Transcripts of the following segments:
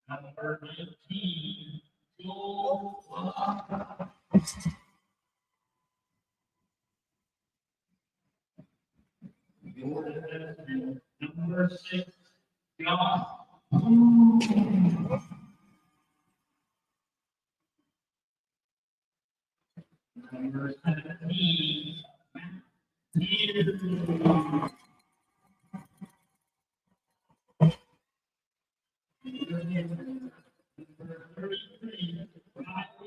Number 19, Joel. Number 6, John. Number 17, Matthew. Number 33, Ryan.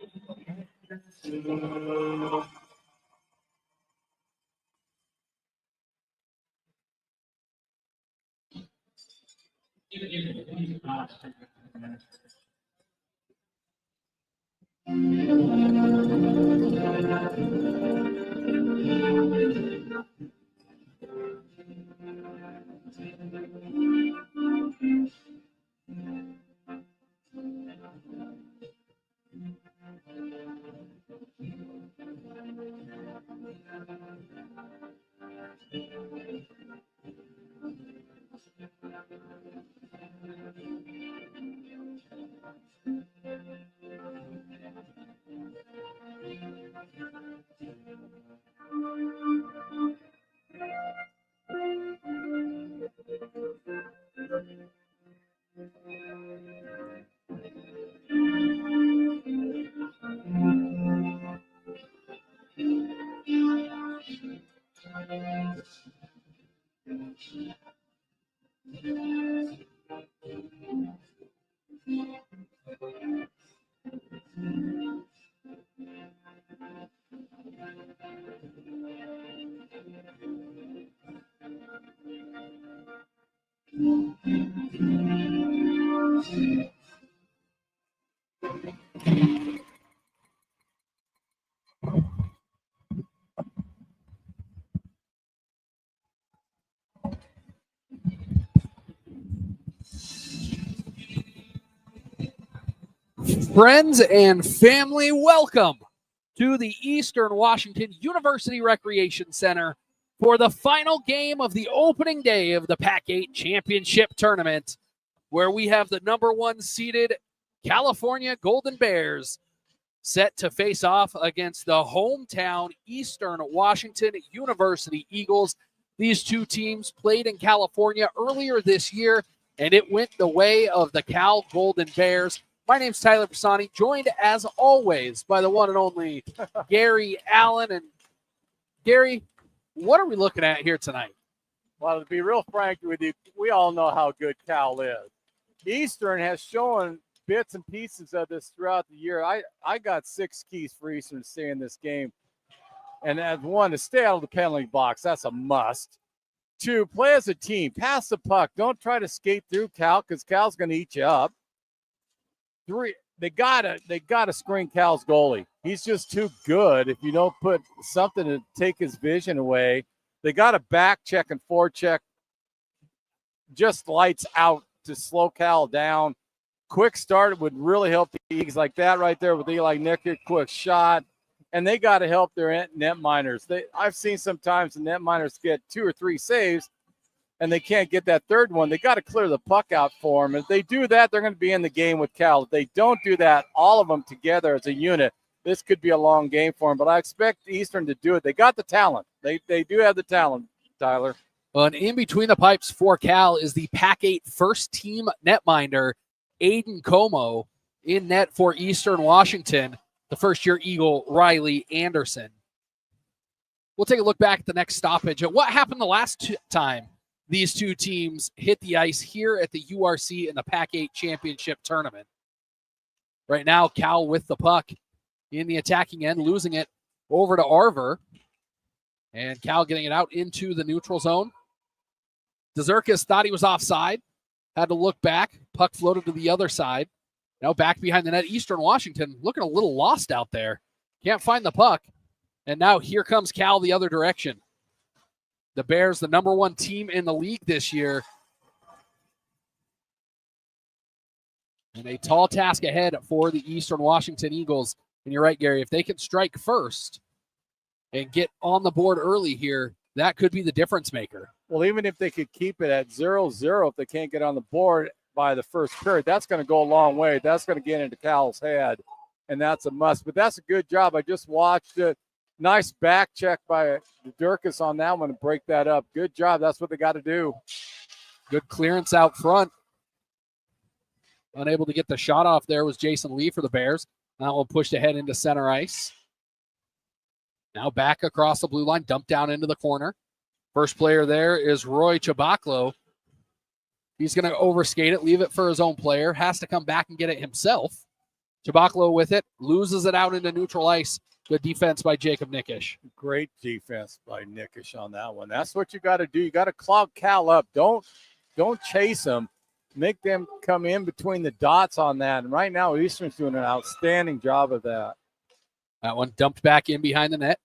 Friends and family, welcome to the Eastern Washington University Recreation Center for the final game of the opening day of the PAC 8 Championship Tournament, where we have the number 1 seeded California Golden Bears set to face off against the hometown Eastern Washington University Eagles. These two teams played in California earlier this year, and it went the way of the Cal Golden Bears. My name's Tyler Pisani, joined as always by the one and only Gary Allen. And Gary, what are we looking at here tonight? Well, to be real frank with you, we all know how good Cal is. Eastern has shown bits and pieces of this throughout the year. I got 6 keys for Eastern to stay in this game. And as one, to stay out of the penalty box, that's a must. 2, play as a team. Pass the puck. Don't try to skate through Cal because Cal's going to eat you up. 3, they gotta screen Cal's goalie. He's just too good. If you don't put something to take his vision away, they got to back check and forecheck just lights out to slow Cal down. Quick start would really help the Eagles, like that right there with Eli Nicker, quick shot. And they got to help their net miners. I've seen sometimes the net miners get 2 or 3 saves, and they can't get that third one. They got to clear the puck out for them. If they do that, they're going to be in the game with Cal. If they don't do that, all of them together as a unit, this could be a long game for them. But I expect Eastern to do it. They got the talent. They do have the talent, Tyler. Well, and in between the pipes for Cal is the PAC 8 first team netminder, Aiden Como, in net for Eastern Washington, the first-year Eagle, Riley Anderson. We'll take a look back at the next stoppage at what happened the last time these two teams hit the ice here at the URC in the PAC 8 Championship Tournament. Right now, Cal with the puck in the attacking end, losing it over to Arver. And Cal getting it out into the neutral zone. Dezerkis thought he was offside, had to look back. Puck floated to the other side. Now back behind the net, Eastern Washington looking a little lost out there. Can't find the puck. And now here comes Cal the other direction. The Bears, the number 1 team in the league this year. And a tall task ahead for the Eastern Washington Eagles. And you're right, Gary, if they can strike first and get on the board early here, that could be the difference maker. Well, even if they could keep it at 0-0, if they can't get on the board, by the first period. That's going to go a long way. That's going to get into Cal's head, and that's a must. But that's a good job. I just watched it. Nice back check by Durkis on that one to break that up. Good job. That's what they got to do. Good clearance out front. Unable to get the shot off there was Jason Lee for the Bears. Now we'll push ahead into center ice. Now back across the blue line, dumped down into the corner. First player there is Roy Chabaklo. He's going to overskate it, leave it for his own player. Has to come back and get it himself. Chabaklo with it, loses it out into neutral ice. Good defense by Jacob Nickish. Great defense by Nickish on that one. That's what you got to do. You got to clog Cal up. Don't chase them. Make them come in between the dots on that. And right now, Eastern's doing an outstanding job of that. That one dumped back in behind the net.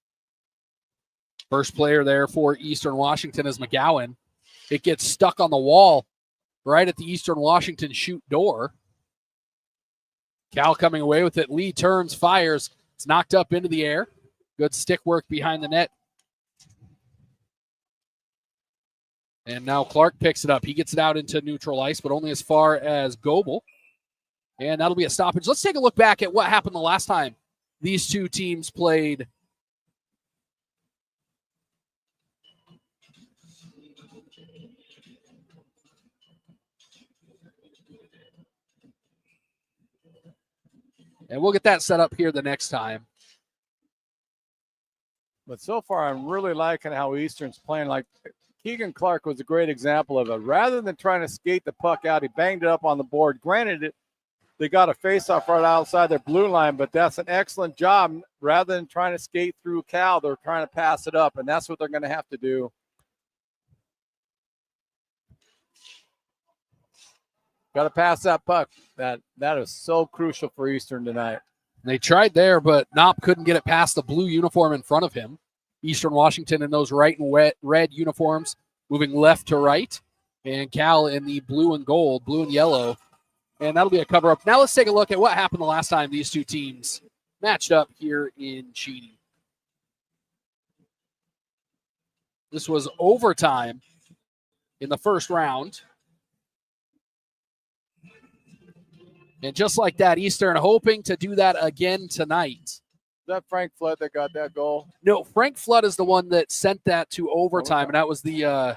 First player there for Eastern Washington is McGowan. It gets stuck on the wall right at the Eastern Washington shoot door. Cal coming away with it. Lee turns, fires. It's knocked up into the air. Good stick work behind the net. And now Clark picks it up. He gets it out into neutral ice, but only as far as Goebel. And that'll be a stoppage. Let's take a look back at what happened the last time these two teams played. And we'll get that set up here the next time. But so far, I'm really liking how Eastern's playing. Like Keegan Clark was a great example of it. Rather than trying to skate the puck out, he banged it up on the board. Granted, they got a face-off right outside their blue line, but that's an excellent job. Rather than trying to skate through Cal, they're trying to pass it up, and that's what they're going to have to do. Got to pass that puck. That is so crucial for Eastern tonight. They tried there, but Knopp couldn't get it past the blue uniform in front of him. Eastern Washington in those right and red uniforms, moving left to right. And Cal in the blue and gold, blue and yellow. And that'll be a cover-up. Now let's take a look at what happened the last time these two teams matched up here in Cheney. This was overtime in the first round. And just like that, Eastern hoping to do that again tonight. Is that Frank Flood that got that goal? No, Frank Flood is the one that sent that to overtime, and that was the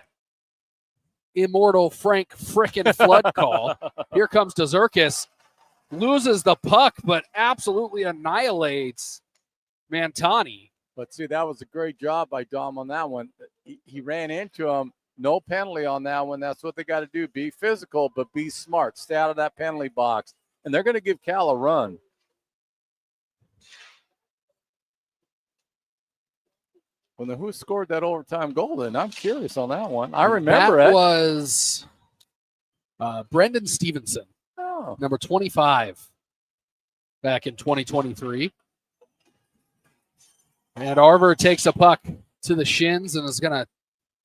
immortal Frank frickin' Flood call. Here comes Dezerkis, loses the puck, but absolutely annihilates Mantani. But see, that was a great job by Dom on that one. He ran into him. No penalty on that one. That's what they got to do. Be physical, but be smart. Stay out of that penalty box. And they're going to give Cal a run. Well, then who scored that overtime goal then? I'm curious on that one. I remember that it. Was Brendan Stevenson, number 25, back in 2023. And Arver takes a puck to the shins and is going to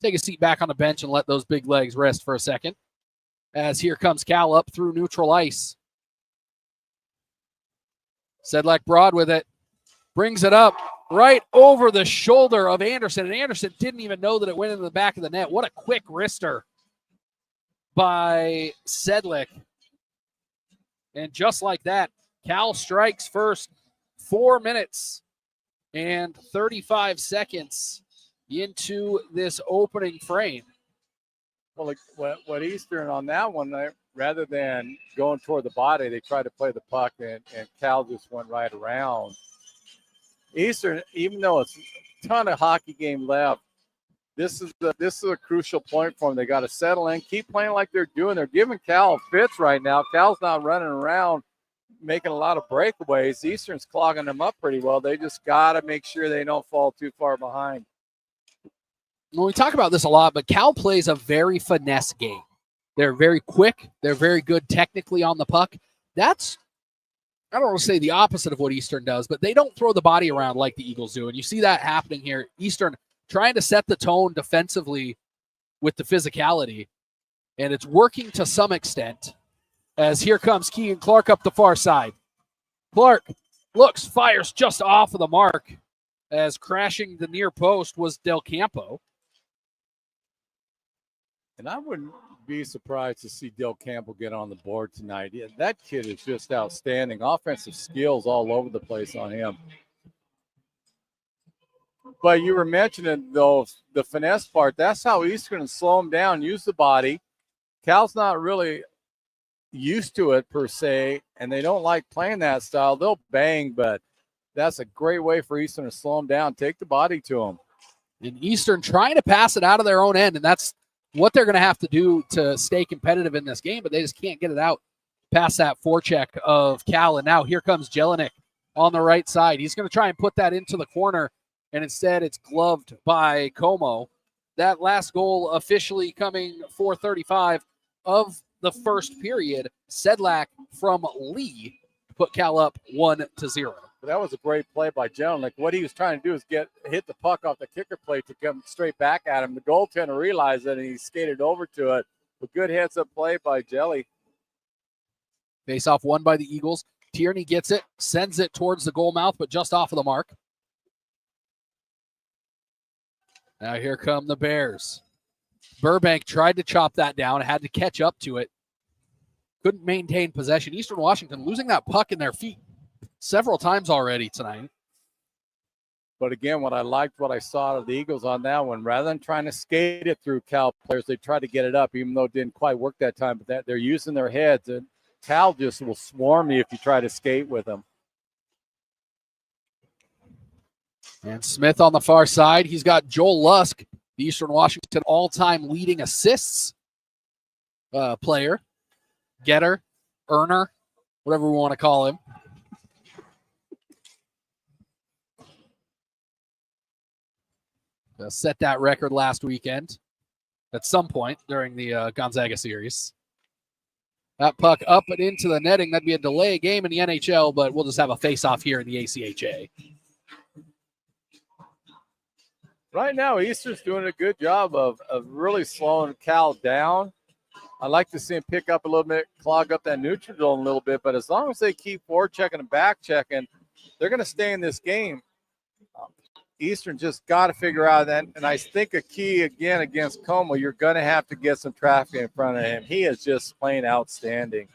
take a seat back on the bench and let those big legs rest for a second. As here comes Cal up through neutral ice. Sedlak Broad with it. Brings it up right over the shoulder of Anderson. And Anderson didn't even know that it went into the back of the net. What a quick wrister by Sedlak. And just like that, Cal strikes first. 4 minutes and 35 seconds into this opening frame. Well, what Eastern on that one, rather than going toward the body, they tried to play the puck, and Cal just went right around. Eastern, even though it's a ton of hockey game left, this is a crucial point for them. They got to settle in, keep playing like they're doing. They're giving Cal fits right now. Cal's not running around making a lot of breakaways. Eastern's clogging them up pretty well. They just got to make sure they don't fall too far behind. Well, we talk about this a lot, but Cal plays a very finesse game. They're very quick. They're very good technically on the puck. That's, I don't want to say the opposite of what Eastern does, but they don't throw the body around like the Eagles do. And you see that happening here. Eastern trying to set the tone defensively with the physicality. And it's working to some extent as here comes Keegan Clark up the far side. Clark looks, fires just off of the mark as crashing the near post was Del Campo. And I wouldn't be surprised to see Dill Campbell get on the board tonight. Yeah, that kid is just outstanding. Offensive skills all over the place on him. But you were mentioning, though, the finesse part. That's how Eastern slow him down, use the body. Cal's not really used to it, per se, and they don't like playing that style. They'll bang, but that's a great way for Eastern to slow him down, take the body to him. And Eastern trying to pass it out of their own end, and that's what they're going to have to do to stay competitive in this game, but they just can't get it out past that forecheck of Cal. And now here comes Jelinek on the right side. He's going to try and put that into the corner, and instead it's gloved by Como. That last goal officially coming 4:35 of the first period. Sedlak from Lee to put Cal up 1-0. That was a great play by Jelinek. What he was trying to do is hit the puck off the kicker plate to come straight back at him. The goaltender realized it, and he skated over to it. A good heads-up play by Jelly. Face-off won by the Eagles. Tierney gets it, sends it towards the goal mouth, but just off of the mark. Now here come the Bears. Burbank tried to chop that down, had to catch up to it. Couldn't maintain possession. Eastern Washington losing that puck in their feet several times already tonight. But again, what I saw of the Eagles on that one, rather than trying to skate it through Cal players, they tried to get it up, even though it didn't quite work that time. But they're using their heads, and Cal just will swarm you if you try to skate with them. And Smith on the far side. He's got Joel Lusk, the Eastern Washington all-time leading assists player, getter, earner, whatever we want to call him. Set that record last weekend at some point during the Gonzaga series. That puck up and into the netting. That'd be a delay game in the NHL, but we'll just have a face-off here in the ACHA. Right now, Eastern's doing a good job of really slowing Cal down. I'd like to see him pick up a little bit, clog up that neutral zone a little bit, but as long as they keep forechecking and back checking, they're going to stay in this game. Eastern just got to figure out that, and I think a key again against Como, you're going to have to get some traffic in front of him. He is just playing outstanding.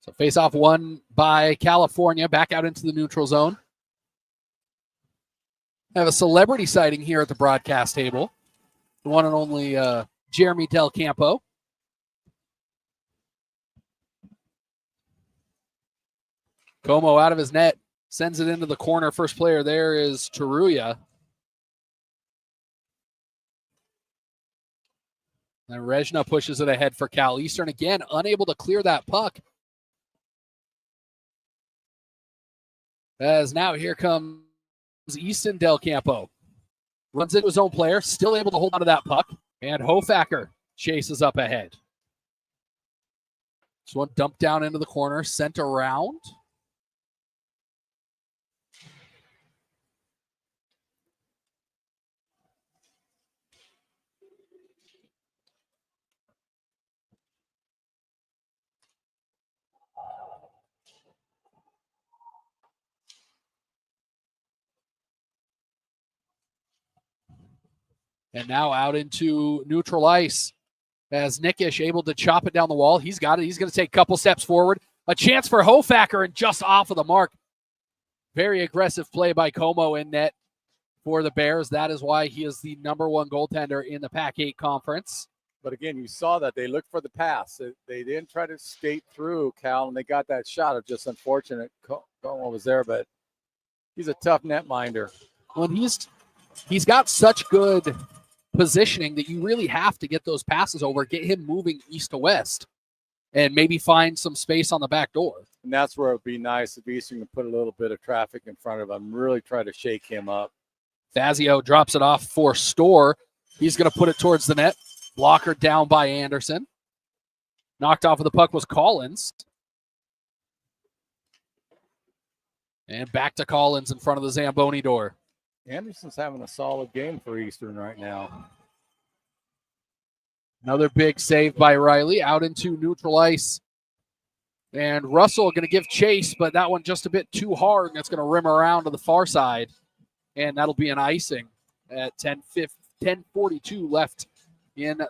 So face-off won by California, back out into the neutral zone. I have a celebrity sighting here at the broadcast table. The one and only Jeremy Del Campo. Como out of his net, sends it into the corner. First player there is Taruya. And Rejna pushes it ahead for Cal. Eastern again, unable to clear that puck. As now here comes Easton Del Campo. Runs into his own player, still able to hold on to that puck. And Hofacker chases up ahead. This one dumped down into the corner, sent around. And now out into neutral ice as Nickish able to chop it down the wall. He's got it. He's going to take a couple steps forward. A chance for Hofacker and just off of the mark. Very aggressive play by Como in net for the Bears. That is why he is the #1 goaltender in the PAC-8 conference. But again, you saw that they looked for the pass. They didn't try to skate through Cal, and they got that shot. Of just unfortunate Como was there, but he's a tough netminder. Well, he's got such good positioning that you really have to get those passes over, get him moving east to west, and maybe find some space on the back door. And that's where it would be nice if Eastern could put a little bit of traffic in front of him, really try to shake him up. Fazio drops it off for Storr. He's going to put it towards the net. Blocker down by Anderson. Knocked off of the puck was Collins. And back to Collins in front of the Zamboni door. Anderson's having a solid game for Eastern right now. Another big save by Riley out into neutral ice. And Russell going to give chase, but that one just a bit too hard. And it's going to rim around to the far side. And that'll be an icing at 10:42 left in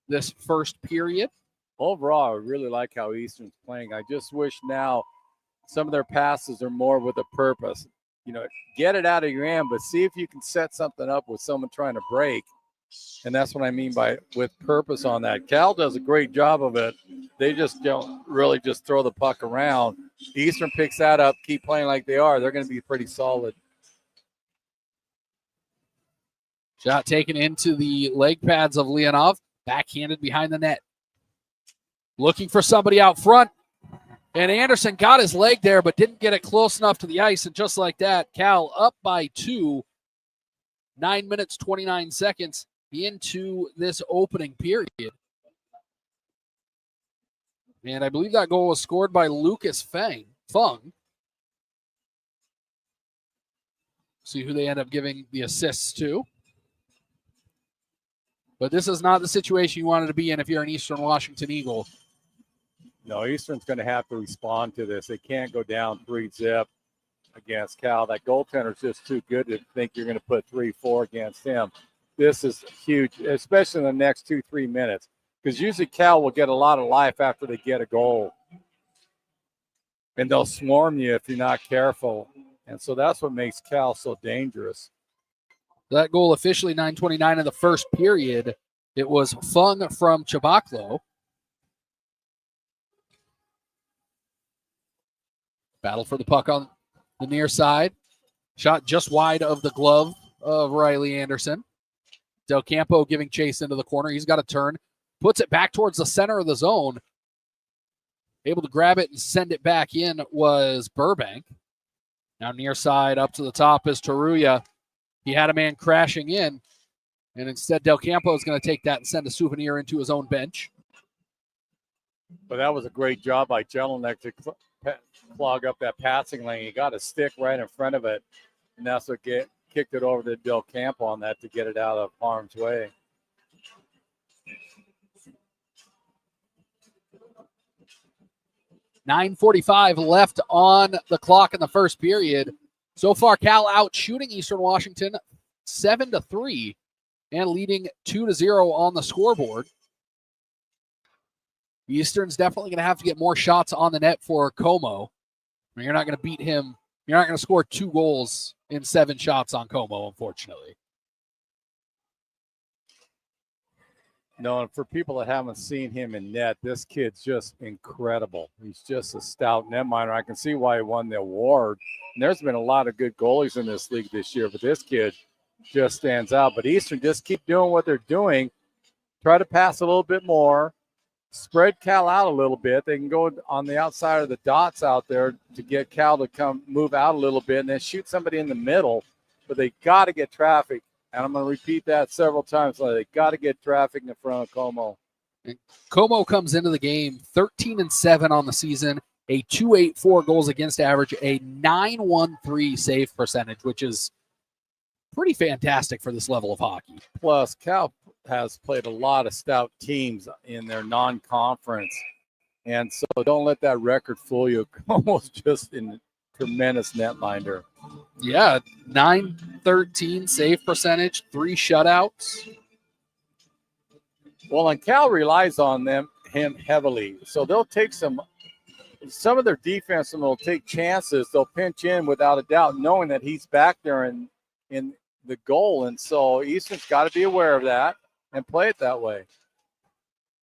this first period. Overall, I really like how Eastern's playing. I just wish now some of their passes are more with a purpose. Get it out of your hand, but see if you can set something up with someone trying to break. And that's what I mean by with purpose on that. Cal does a great job of it. They just don't really just throw the puck around. Eastern picks that up, keep playing like they are. They're going to be pretty solid. Shot taken into the leg pads of Leonov. Backhanded behind the net. Looking for somebody out front. And Anderson got his leg there, but didn't get it close enough to the ice. And just like that, Cal up by 2. 9 minutes, 29 seconds into this opening period. And I believe that goal was scored by Lucas Fung. See who they end up giving the assists to. But this is not the situation you wanted to be in if you're an Eastern Washington Eagle. No, Eastern's going to have to respond to this. They can't go down 3-0 against Cal. That goaltender's just too good to think you're going to put 3-4 against him. This is huge, especially in the next 2-3 minutes, because usually Cal will get a lot of life after they get a goal. And they'll swarm you if you're not careful. And so that's what makes Cal so dangerous. That goal officially 9:29 in the first period. It was Fung from Chabaclo. Battle for the puck on the near side. Shot just wide of the glove of Riley Anderson. Del Campo giving chase into the corner. He's got a turn. Puts it back towards the center of the zone. Able to grab it and send it back in was Burbank. Now near side up to the top is Taruya. He had a man crashing in. And instead Del Campo is going to take that and send a souvenir into his own bench. But that was a great job by Jelinek to clog up that passing lane. He got a stick right in front of it, and that's what kicked it over to Del Campo on that to get it out of harm's way. .9:45 left on the clock in the first period. So far, Cal out shooting Eastern Washington 7-3 and leading 2-0 on the scoreboard. Eastern's definitely going to have to get more shots on the net for Como. I mean, you're not going to beat him. You're not going to score 2 goals in 7 shots on Como, unfortunately. No, and for people that haven't seen him in net, this kid's just incredible. He's just a stout netminder. I can see why he won the award. And there's been a lot of good goalies in this league this year, but this kid just stands out. But Eastern just keep doing what they're doing. Try to pass a little bit more. Spread Cal out a little bit. They can go on the outside of the dots out there to get Cal to come move out a little bit and then shoot somebody in the middle. But they got to get traffic. And I'm going to repeat that several times. They got to get traffic in front of Como. Como comes into the game 13-7 on the season, a .284 goals against average, a .913 save percentage, which is pretty fantastic for this level of hockey. Plus, Cal has played a lot of stout teams in their non-conference. And so don't let that record fool you. Como's just a tremendous netminder. Yeah, .913 save percentage, 3 shutouts. Well, and Cal relies on him heavily. So they'll take some of their defense and they'll take chances. They'll pinch in without a doubt, knowing that he's back there in the goal. And so Easton's got to be aware of that and play it that way.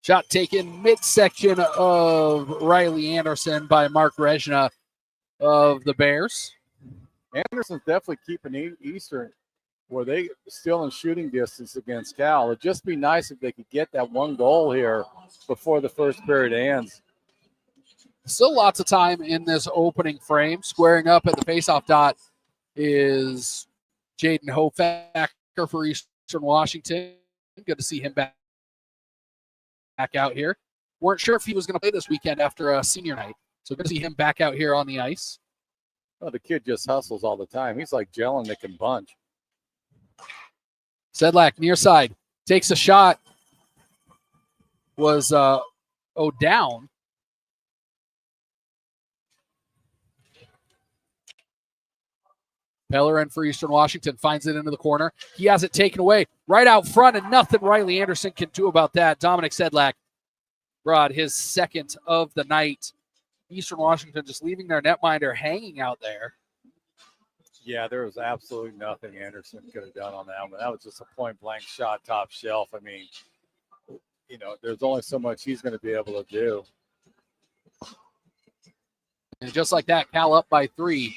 Shot taken midsection of Riley Anderson by Mark Rezna of the Bears. Anderson's definitely keeping Eastern where they still in shooting distance against Cal. It'd just be nice if they could get that 1 goal here before the first period ends. Still lots of time in this opening frame. Squaring up at the faceoff dot is Jaden Hofacker for Eastern Washington. Good to see him back out here. Weren't sure if he was going to play this weekend after a senior night. So good to see him back out here on the ice. Oh, the kid just hustles all the time. He's like Jelinek and Bunch. Sedlak near side takes a shot. Was down. Pellerin for Eastern Washington finds it into the corner. He has it taken away right out front, and nothing Riley Anderson can do about that. Dominic Sedlak brought his second of the night. Eastern Washington just leaving their netminder hanging out there. Yeah, there was absolutely nothing Anderson could have done on that one. That was just a point-blank shot, top shelf. I mean, there's only so much he's going to be able to do. And just like that, Cal up by 3.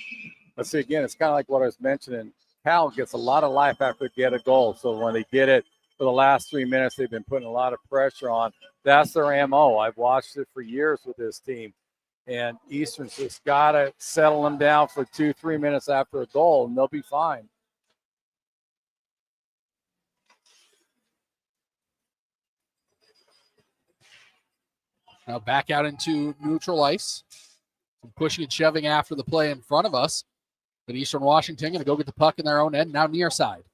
Let's see, again, it's kind of like what I was mentioning. Cal gets a lot of life after they get a goal. So when they get it for the last 3 minutes, they've been putting a lot of pressure on. That's their MO. I've watched it for years with this team. And Eastern's just got to settle them down for 2-3 minutes after a goal, and they'll be fine. Now back out into neutral ice. Some pushing and shoving after the play in front of us. But Eastern Washington going to go get the puck in their own end, now near side.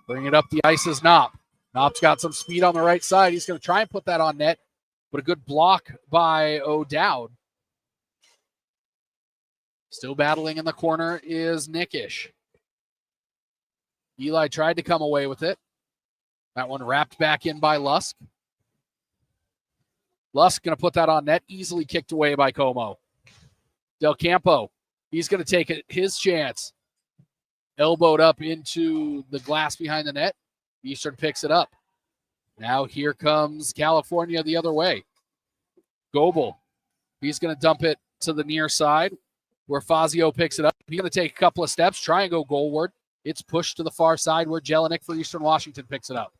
Bring it up the ice is Knopp. Knopp's got some speed on the right side. He's going to try and put that on net, but a good block by O'Dowd. Still battling in the corner is Nickish. Eli tried to come away with it. That one wrapped back in by Lusk. Lusk going to put that on net, easily kicked away by Como. Del Campo, he's going to take his chance. Elbowed up into the glass behind the net. Eastern picks it up. Now here comes California the other way. Goebel, he's going to dump it to the near side where Fazio picks it up. He's going to take a couple of steps, try and go goalward. It's pushed to the far side where Jelinek for Eastern Washington picks it up.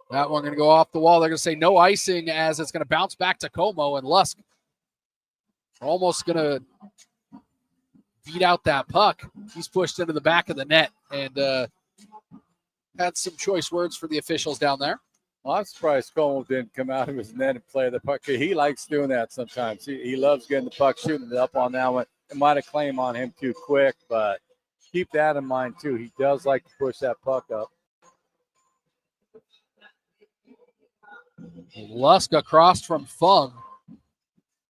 That one going to go off the wall. They're going to say no icing as it's going to bounce back to Como, and Lusk almost going to beat out that puck. He's pushed into the back of the net and had some choice words for the officials down there. Well, I'm surprised Como didn't come out of his net and play the puck. He likes doing that sometimes. He loves getting the puck, shooting it up on that one. It might have claimed on him too quick, but keep that in mind too. He does like to push that puck up. Lusk across from Fung.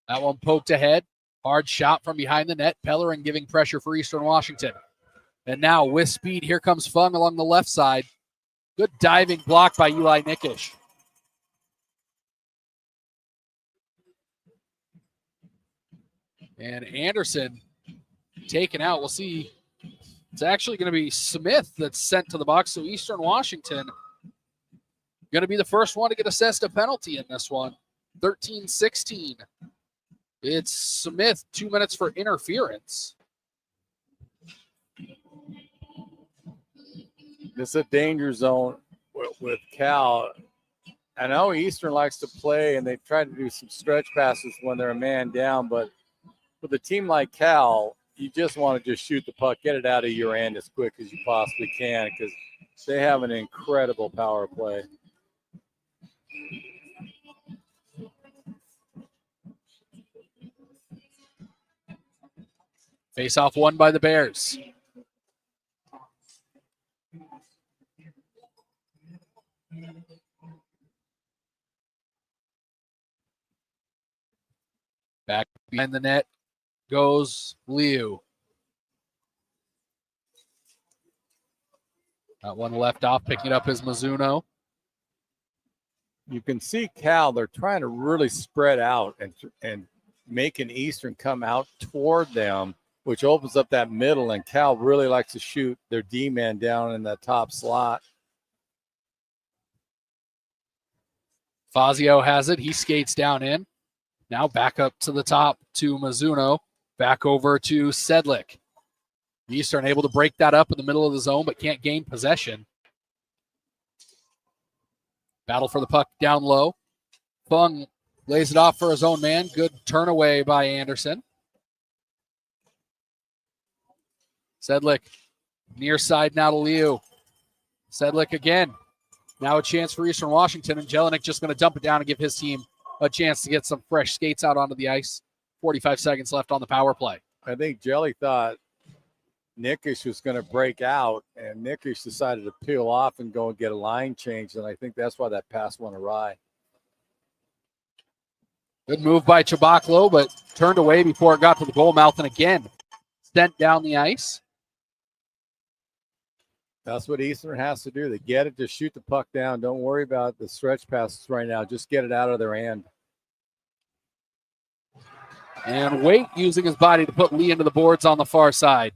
That one poked ahead. Hard shot from behind the net. Pellerin giving pressure for Eastern Washington. And now with speed, here comes Fung along the left side. Good diving block by Eli Nickish. And Anderson taken out. We'll see. It's actually going to be Smith that's sent to the box. So Eastern Washington going to be the first one to get assessed a penalty in this one. 13-16. It's Smith, 2 minutes for interference. This is a danger zone with Cal. I know Eastern likes to play, and they've tried to do some stretch passes when they're a man down, but with a team like Cal, you just want to just shoot the puck, get it out of your end as quick as you possibly can because they have an incredible power play. Face-off won by the Bears. Back behind the net goes Liu. That one left off, picking up his Mizuno. You can see Cal, they're trying to really spread out and making Eastern come out toward them, which opens up that middle, and Cal really likes to shoot their D-man down in that top slot. Fazio has it. He skates down in. Now back up to the top to Mizuno. Back over to Sedlik. Eastern able to break that up in the middle of the zone, but can't gain possession. Battle for the puck down low. Fung lays it off for his own man. Good turn away by Anderson. Sedlik near side now to Liu. Sedlik again. Now a chance for Eastern Washington, and Jelinek just going to dump it down and give his team a chance to get some fresh skates out onto the ice. 45 seconds left on the power play. I think Jelly thought Nickish was going to break out, and Nickish decided to peel off and go and get a line change, and I think that's why that pass went awry. Good move by Chabaklo, but turned away before it got to the goal mouth, and again, sent down the ice. That's what Eastern has to do. They get it, just shoot the puck down. Don't worry about the stretch passes right now. Just get it out of their hand. And Waite using his body to put Lee into the boards on the far side.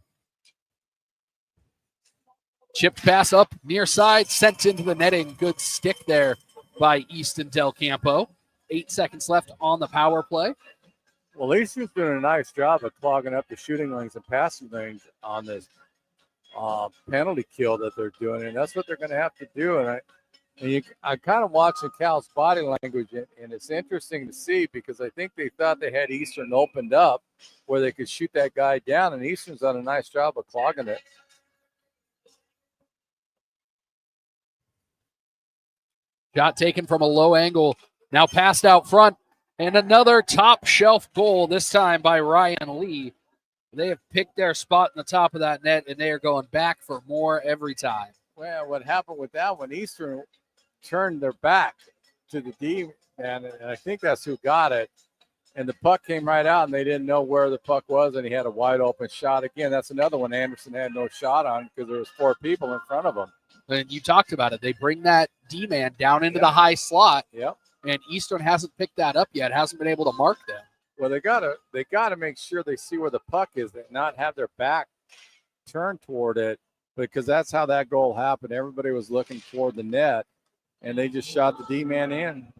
Chipped pass up near side, sent into the netting. Good stick there by Easton Del Campo. 8 seconds left on the power play. Well, Eastern's doing a nice job of clogging up the shooting lanes and passing lanes on this penalty kill that they're doing, and that's what they're going to have to do. And I'm kind of watching Cal's body language, and it's interesting to see because I think they thought they had Eastern opened up where they could shoot that guy down, and Eastern's done a nice job of clogging it. Shot taken from a low angle, now passed out front, and another top shelf goal, this time by Ryan Lee. They have picked their spot in the top of that net, and they are going back for more every time. Well, what happened with that one, Eastern turned their back to the D, and I think that's who got it. And the puck came right out, and they didn't know where the puck was, and he had a wide open shot. Again, that's another one Anderson had no shot on because there was 4 people in front of him. And you talked about it. They bring that D-man down into the high slot, Yep. and Eastern hasn't picked that up yet, hasn't been able to mark them. Well, they gotta make sure they see where the puck is, and not have their back turned toward it, because that's how that goal happened. Everybody was looking toward the net, and they just shot the D-man in.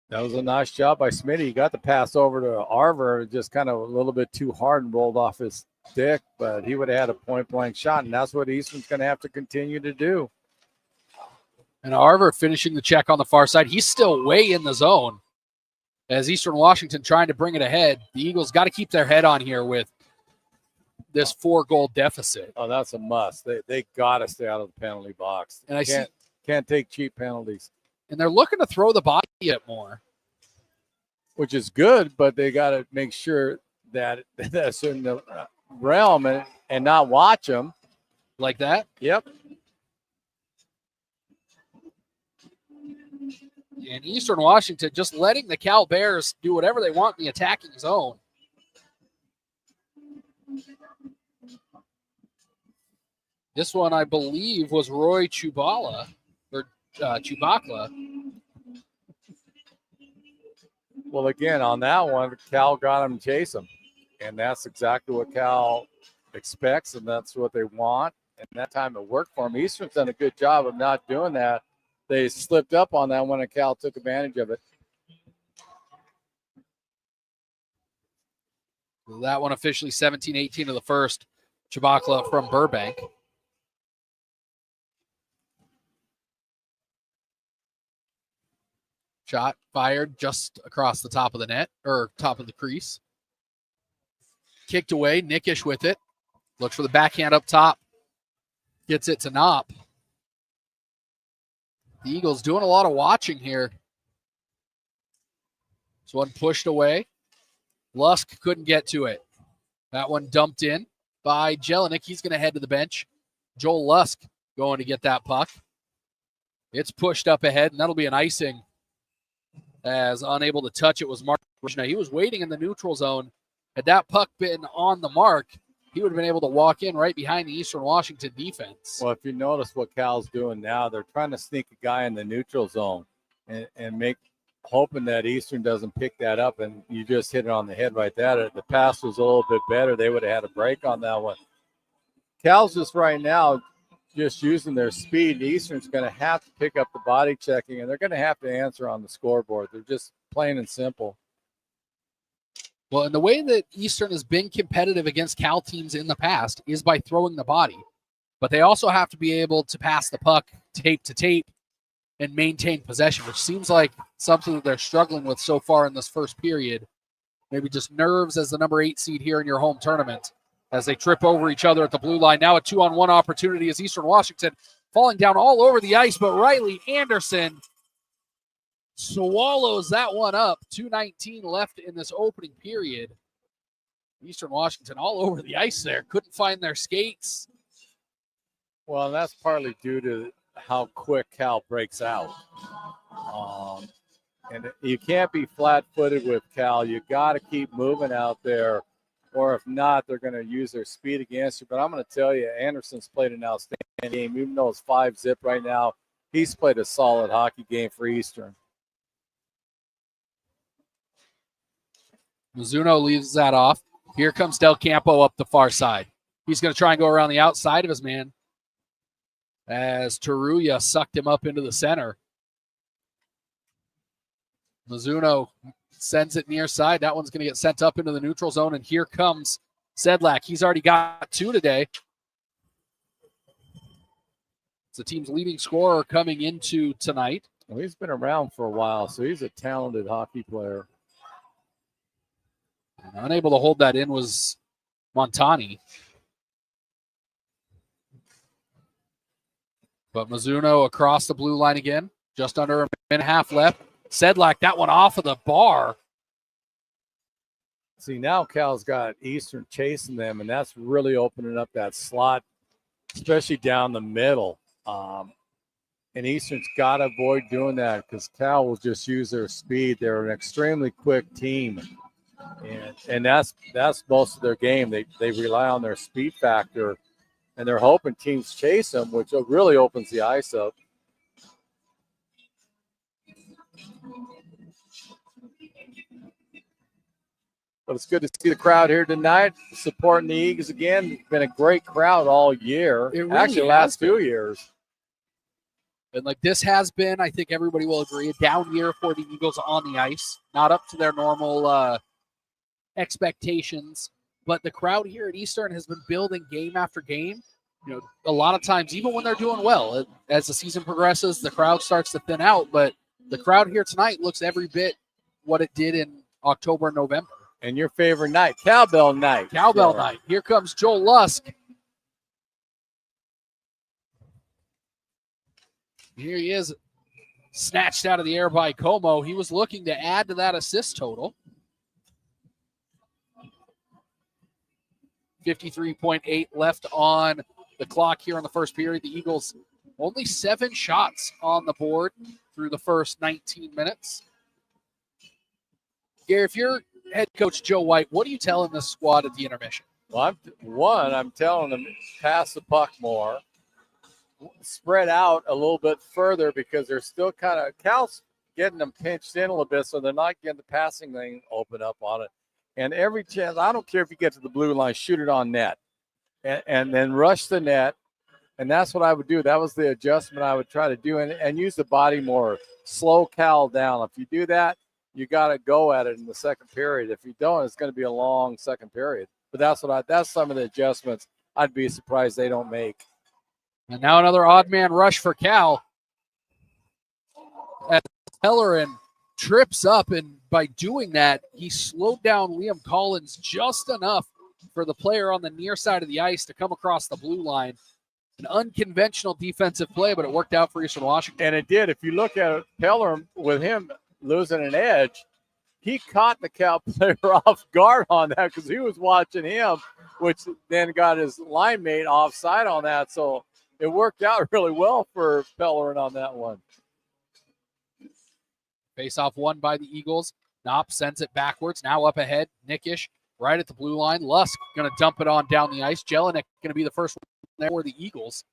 That was a nice job by Smitty. He got the pass over to Arver, just kind of a little bit too hard and rolled off his stick, but he would have had a point-blank shot, and that's what Eastern's going to have to continue to do. And Arver finishing the check on the far side. He's still way in the zone as Eastern Washington trying to bring it ahead. The Eagles got to keep their head on here with this 4-goal deficit. Oh, that's a must. They got to stay out of the penalty box. And Can't take cheap penalties. And they're looking to throw the body at more, which is good, but they got to make sure that that's in the realm and not watch them like that. Yep. And Eastern Washington just letting the Cal Bears do whatever they want in the attacking zone. This one, I believe, was Roy Chubala. Chubakla. Well, again, on that one, Cal got him to chase him. And that's exactly what Cal expects, and that's what they want. And that time it worked for him. Eastern's done a good job of not doing that. They slipped up on that one, and Cal took advantage of it. That one officially 17-18 of the first. Chubakla from Burbank. Shot fired just across the top of the net, or top of the crease. Kicked away, Nickish with it. Looks for the backhand up top. Gets it to Knopp. The Eagles doing a lot of watching here. This one pushed away. Lusk couldn't get to it. That one dumped in by Jelinek. He's going to head to the bench. Joel Lusk going to get that puck. It's pushed up ahead, and that'll be an icing. As unable to touch it was Mark. He was waiting in the neutral zone. Had that puck been on the mark, he would have been able to walk in right behind the Eastern Washington defense. Well, if you notice what Cal's doing now, they're trying to sneak a guy in the neutral zone and hoping that Eastern doesn't pick that up, and you just hit it on the head right there. If the pass was a little bit better, they would have had a break on that one. Cal's just right now just using their speed. Eastern's going to have to pick up the body checking, and they're going to have to answer on the scoreboard. They're just plain and simple. Well, and the way that Eastern has been competitive against Cal teams in the past is by throwing the body. But they also have to be able to pass the puck tape to tape and maintain possession, which seems like something that they're struggling with so far in this first period. Maybe just nerves as the number 8 seed here in your home tournament as they trip over each other at the blue line. Now a 2-on-1 opportunity as Eastern Washington falling down all over the ice, but Riley Anderson swallows that one up. 2:19 left in this opening period. Eastern Washington all over the ice there. Couldn't find their skates. Well, and that's partly due to how quick Cal breaks out. And you can't be flat-footed with Cal. You got to keep moving out there, or if not, they're going to use their speed against you. But I'm going to tell you, Anderson's played an outstanding game. Even though it's 5-zip right now, he's played a solid hockey game for Eastern. Mizuno leaves that off. Here comes Del Campo up the far side. He's going to try and go around the outside of his man as Taruya sucked him up into the center. Mizuno sends it near side. That one's going to get sent up into the neutral zone, and here comes Sedlak. He's already got 2 today. It's the team's leading scorer coming into tonight. Well, he's been around for a while, so he's a talented hockey player. And unable to hold that in was Montani. But Mizuno across the blue line again. Just under a minute and a half left. Sedlak, that one off of the bar. See, now Cal's got Eastern chasing them, and that's really opening up that slot, especially down the middle. And Eastern's got to avoid doing that because Cal will just use their speed. They're an extremely quick team, and that's most of their game. They rely on their speed factor, and they're hoping teams chase them, which really opens the ice up. But it's good to see the crowd here tonight supporting the Eagles again. It's been a great crowd all year. It really Actually, the last 2 years. And like this has been, I think everybody will agree, a down year for the Eagles on the ice. Not up to their normal expectations. But the crowd here at Eastern has been building game after game. You know, a lot of times, even when they're doing well, as the season progresses, the crowd starts to thin out. But the crowd here tonight looks every bit what it did in October and November. And your favorite night, Cowbell night. Cowbell night. Here comes Joel Lusk. Here he is, snatched out of the air by Como. He was looking to add to that assist total. 53.8 left on the clock here in the first period. The Eagles only 7 shots on the board through the first 19 minutes. Gary, if you're head coach Joe White, what are you telling this squad at the intermission? Well, I'm telling them pass the puck more, spread out a little bit further because they're still kind of Cal's getting them pinched in a little bit, so they're not getting the passing lane open up on it. And every chance, I don't care if you get to the blue line, shoot it on net, and then rush the net. And that's what I would do. That was the adjustment I would try to do, and use the body more. Slow Cal down. If you do that, you got to go at it in the second period. If you don't, it's going to be a long second period. But that's some of the adjustments I'd be surprised they don't make. And now another odd man rush for Cal. As Pellerin trips up, and by doing that, he slowed down Liam Collins just enough for the player on the near side of the ice to come across the blue line. An unconventional defensive play, but it worked out for Eastern Washington. And it did. If you look at it, Pellerin, with him losing an edge, he caught the Cal player off guard on that because he was watching him, which then got his line mate offside on that. So it worked out really well for Pellerin on that one. Face-off won by the Eagles. Knopp sends it backwards. Now up ahead. Nickish right at the blue line. Lusk going to dump it on down the ice. Jelinek going to be the first one there for the Eagles.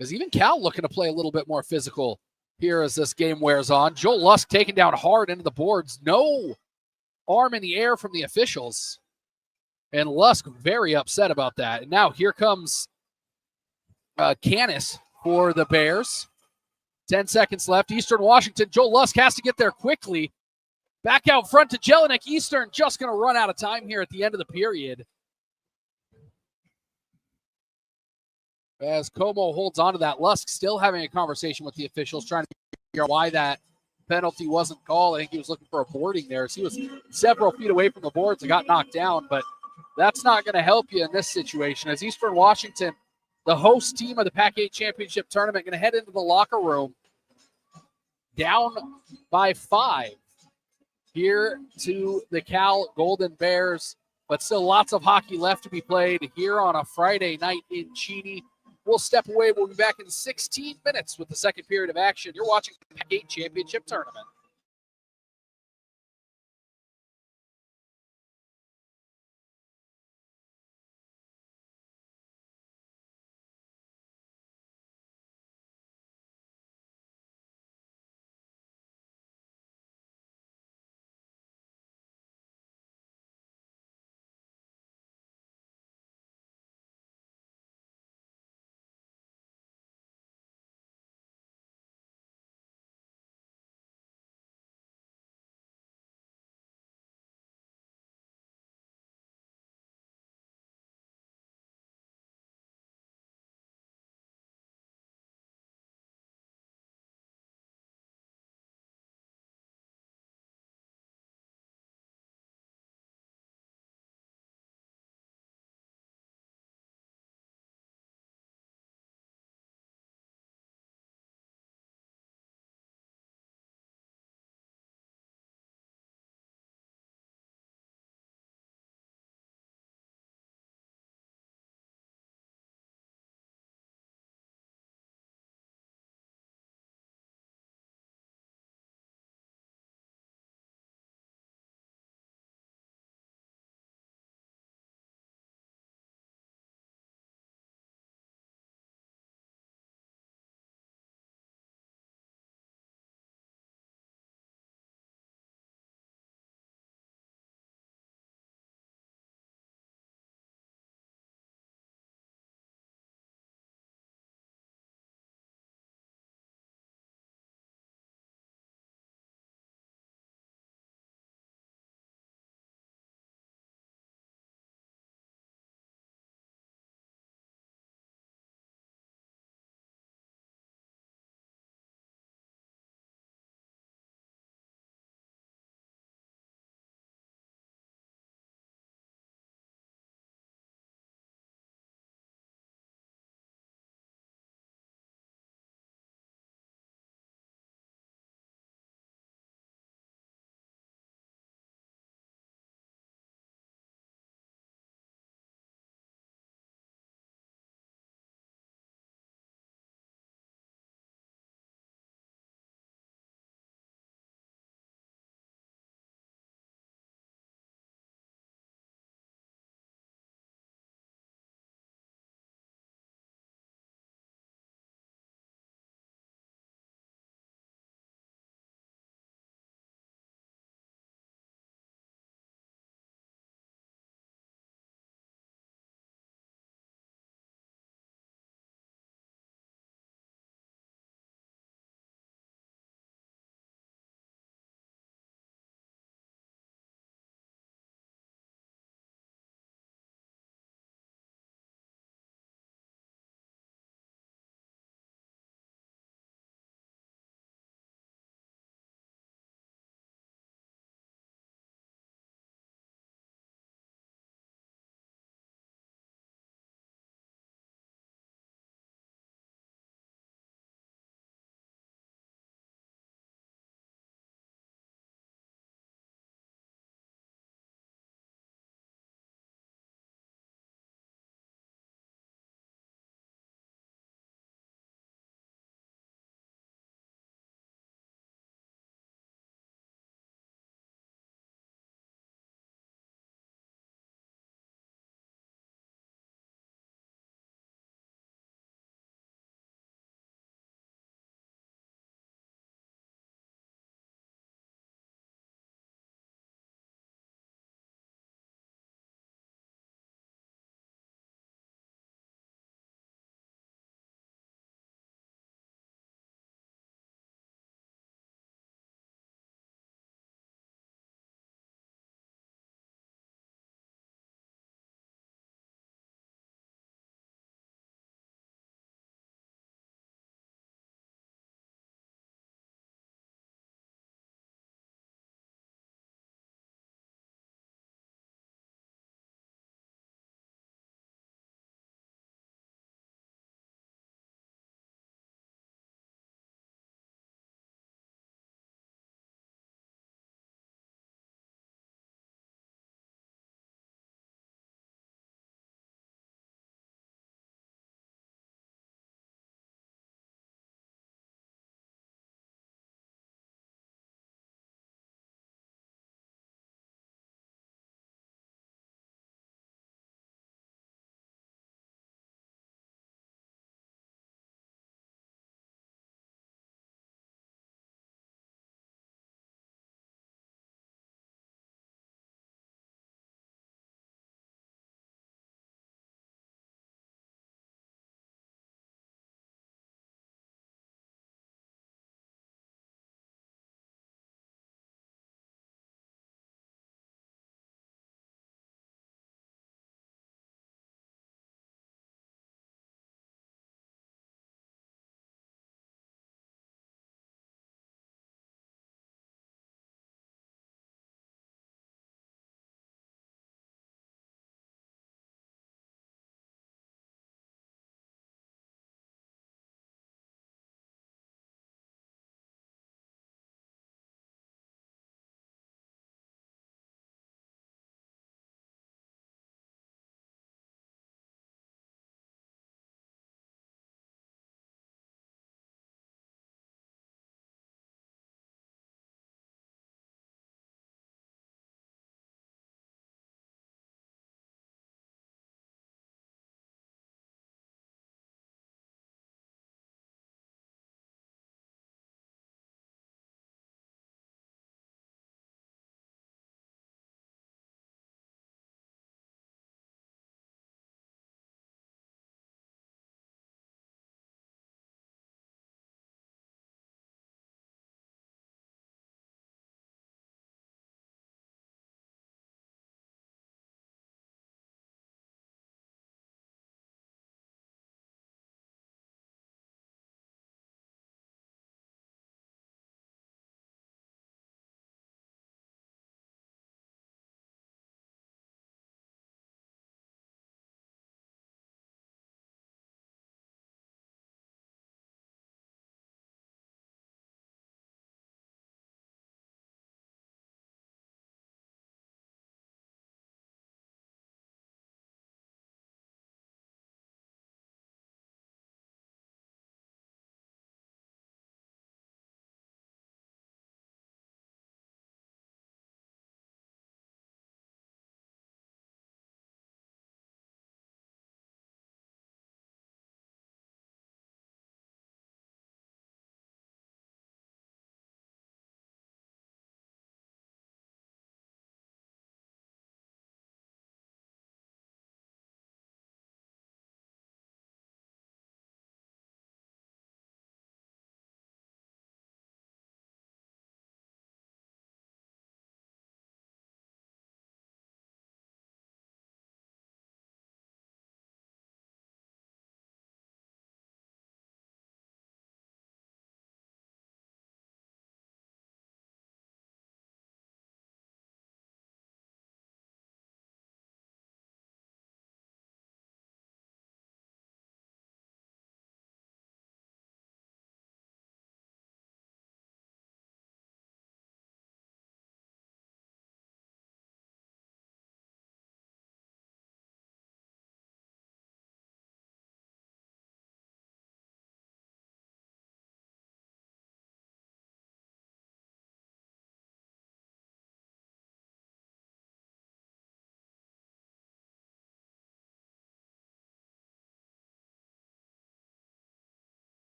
Is even Cal looking to play a little bit more physical here as this game wears on. Joel Lusk taken down hard into the boards. No arm in the air from the officials. And Lusk very upset about that. And now here comes Canis for the Bears. 10 seconds left. Eastern Washington. Joel Lusk has to get there quickly. Back out front to Jelinek. Eastern just going to run out of time here at the end of the period. As Como holds on to that. Lusk still having a conversation with the officials, trying to figure out why that penalty wasn't called. I think he was looking for a boarding there. So he was several feet away from the boards and got knocked down, but that's not going to help you in this situation. As Eastern Washington, the host team of the PAC 8 championship tournament, going to head into the locker room down by 5. here to the Cal Golden Bears, but still lots of hockey left to be played here on a Friday night in Cheney. We'll step away. We'll be back in 16 minutes with the second period of action. You're watching the PAC 8 Championship Tournament.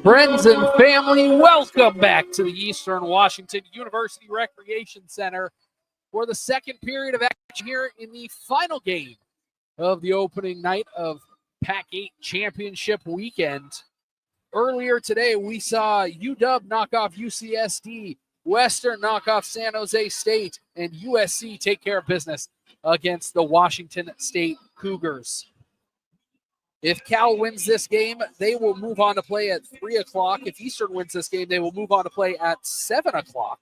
Friends and family, welcome back to the Eastern Washington University Recreation Center for the second period of action here in the final game of the opening night of PAC 8 Championship Weekend. Earlier today, we saw UW knock off UCSD, Western knock off San Jose State, and USC take care of business against the Washington State Cougars. If Cal wins this game, they will move on to play at 3 o'clock. If Eastern wins this game, they will move on to play at 7 o'clock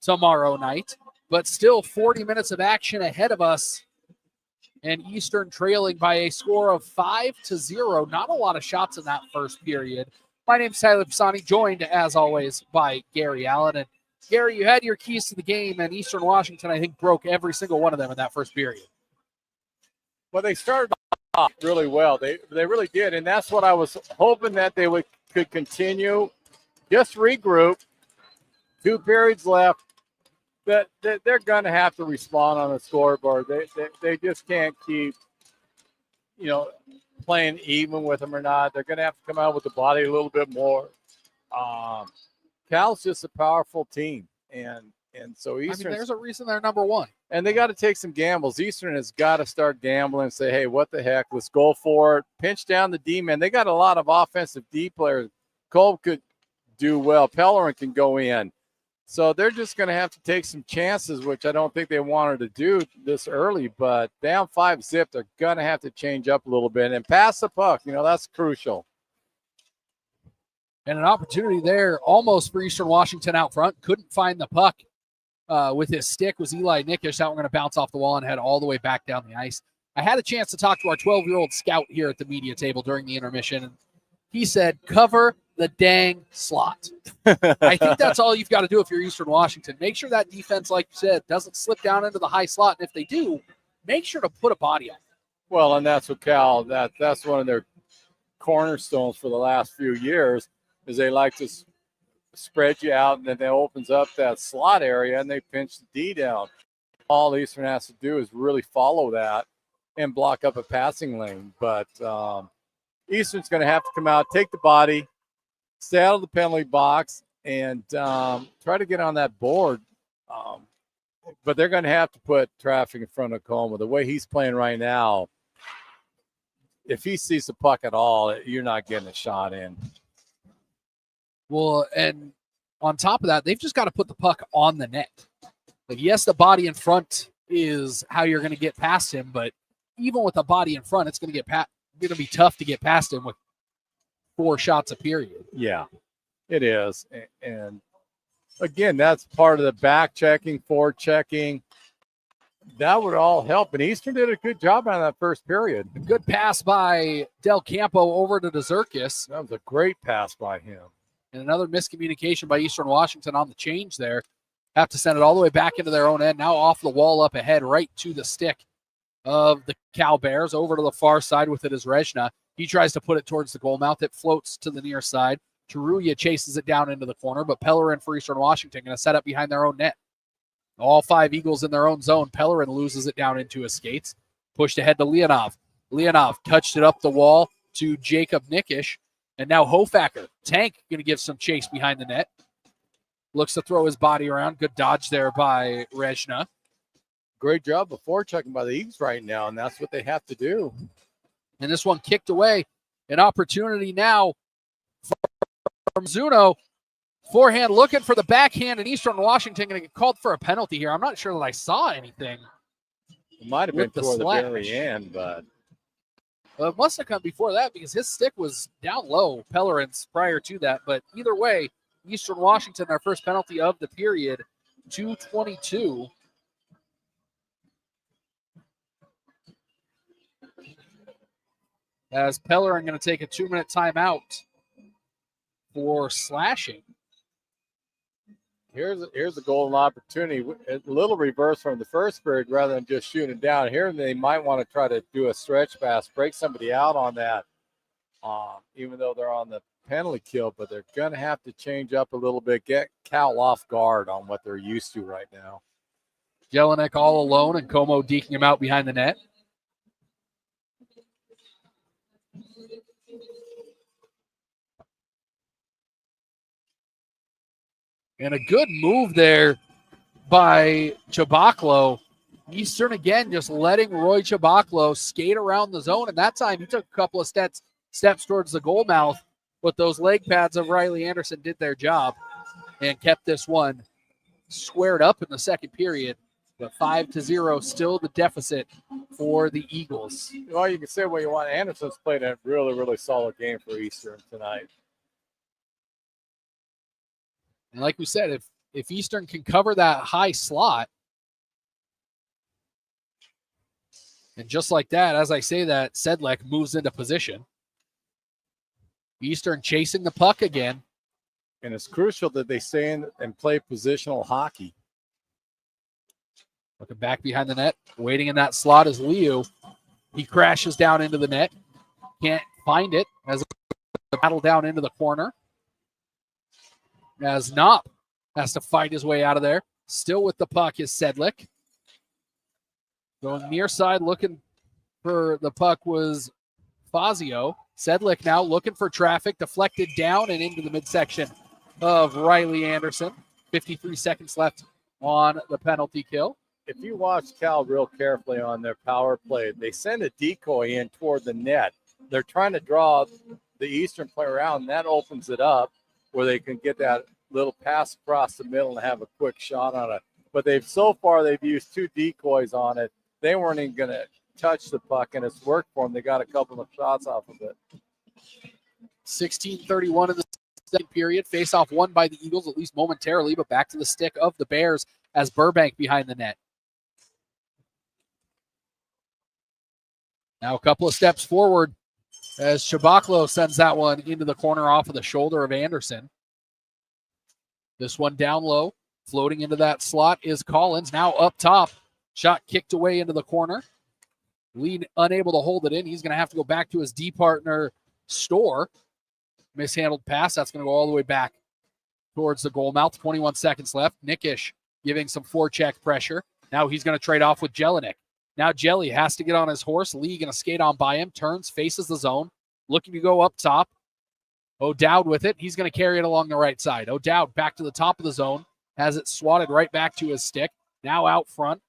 tomorrow night. But still 40 minutes of action ahead of us, and Eastern trailing by a score of 5-0. Not a lot of shots in that first period. My name's Tyler Pisani, joined, as always, by Gary Allen. And Gary, you had your keys to the game, and Eastern Washington, I think, broke every single one of them in that first period. Well, they started off really well. They really did, and that's what I was hoping that they could continue. Just regroup. 2 periods left. That they're going to have to respond on the scoreboard. They just can't keep, playing even with them or not. They're going to have to come out with the body a little bit more. Cal's just a powerful team, and so Eastern. There's a reason they're number one. And they got to take some gambles. Eastern has got to start gambling and say, hey, what the heck? Let's go for it. Pinch down the D-man. They got a lot of offensive D players. Cole could do well. Pellerin can go in. So they're just going to have to take some chances, which I don't think they wanted to do this early. But down 5-0, they're going to have to change up a little bit and pass the puck. That's crucial. And an opportunity there almost for Eastern Washington out front. Couldn't find the puck with his stick was Eli Nickish. That one going to bounce off the wall and head all the way back down the ice. I had a chance to talk to our 12-year-old scout here at the media table during the intermission, and he said, cover the dang slot. I think that's all you've got to do if you're Eastern Washington. Make sure that defense, like you said, doesn't slip down into the high slot. And if they do, make sure to put a body on it. Well, and that's what Cal, that's one of their cornerstones for the last few years, is they like to spread you out, and then it opens up that slot area, and they pinch the D down. All Eastern has to do is really follow that and block up a passing lane. But Eastern's going to have to come out, take the body, stay out of the penalty box, and try to get on that board. But they're going to have to put traffic in front of Como. The way he's playing right now, if he sees the puck at all, you're not getting a shot in. Well, and on top of that, they've just got to put the puck on the net. Like, yes, the body in front is how you're going to get past him, but even with the body in front, it's going to be tough to get past him with 4 shots a period. Yeah, it is. And again, that's part of the back checking, forward checking. That would all help. And Eastern did a good job on that first period. A good pass by Del Campo over to DeZerkis. That was a great pass by him. And another miscommunication by Eastern Washington on the change there. Have to send it all the way back into their own end. Now off the wall up ahead, right to the stick of the Cal Bears. Over to the far side with it is Rezhna. He tries to put it towards the goal mouth. It floats to the near side. Taruya chases it down into the corner, but Pellerin for Eastern Washington going to set up behind their own net. All 5 Eagles in their own zone. Pellerin loses it down into his skates. Pushed ahead to Leonov. Leonov touched it up the wall to Jacob Nickish. And now Hofacker. Tank going to give some chase behind the net. Looks to throw his body around. Good dodge there by Rezhna. Great job before checking by the Eagles right now, and that's what they have to do. And this one kicked away. An opportunity now from Zuno. Forehand looking for the backhand, and Eastern Washington going to get called for a penalty here. I'm not sure that I saw anything. It might have been toward the very end, but it must have come before that because his stick was down low, Pellerin's, prior to that. But either way, Eastern Washington, their first penalty of the period, 2:22. As Pellerin going to take a 2-minute timeout for slashing. Here's a golden opportunity. A little reverse from the first period rather than just shooting it down. Here they might want to try to do a stretch pass, break somebody out on that, even though they're on the penalty kill. But they're going to have to change up a little bit, get Cal off guard on what they're used to right now. Jelinek all alone and Como deking him out behind the net. And a good move there by Chabaklo. Eastern again just letting Roy Chabaklo skate around the zone. And that time he took a couple of steps towards the goal mouth. But those leg pads of Riley Anderson did their job and kept this one squared up in the second period. But 5-0 still the deficit for the Eagles. Well, you can say what you want. Anderson's played a really, really solid game for Eastern tonight. And like we said, if Eastern can cover that high slot, and just like that, as I say that, Sedlec moves into position. Eastern chasing the puck again. And it's crucial that they stay in and play positional hockey. Looking back behind the net, waiting in that slot is Liu. He crashes down into the net. Can't find it as a battle down into the corner. As Knopp has to fight his way out of there. Still with the puck is Sedlec. Going near side, looking for the puck was Fazio. Sedlec now looking for traffic, deflected down and into the midsection of Riley Anderson. 53 seconds left on the penalty kill. If you watch Cal real carefully on their power play, they send a decoy in toward the net. They're trying to draw the Eastern player around, and that opens it up where they can get that little pass across the middle and have a quick shot on it. But so far they've used 2 decoys on it. They weren't even going to touch the puck, and it's worked for them. They got a couple of shots off of it. 16:31 in the second period. Face-off won by the Eagles, at least momentarily, but back to the stick of the Bears as Burbank behind the net. Now a couple of steps forward as Chabaklo sends that one into the corner off of the shoulder of Anderson. This one down low, floating into that slot is Collins. Now up top, shot kicked away into the corner. Lee unable to hold it in. He's going to have to go back to his D partner, Storr. Mishandled pass. That's going to go all the way back towards the goal mouth. 21 seconds left. Nickish giving some forecheck pressure. Now he's going to trade off with Jelinek. Now Jelly has to get on his horse. Lee going to skate on by him. Turns, faces the zone. Looking to go up top. O'Dowd with it. He's going to carry it along the right side. O'Dowd back to the top of the zone. Has it swatted right back to his stick. Now out front.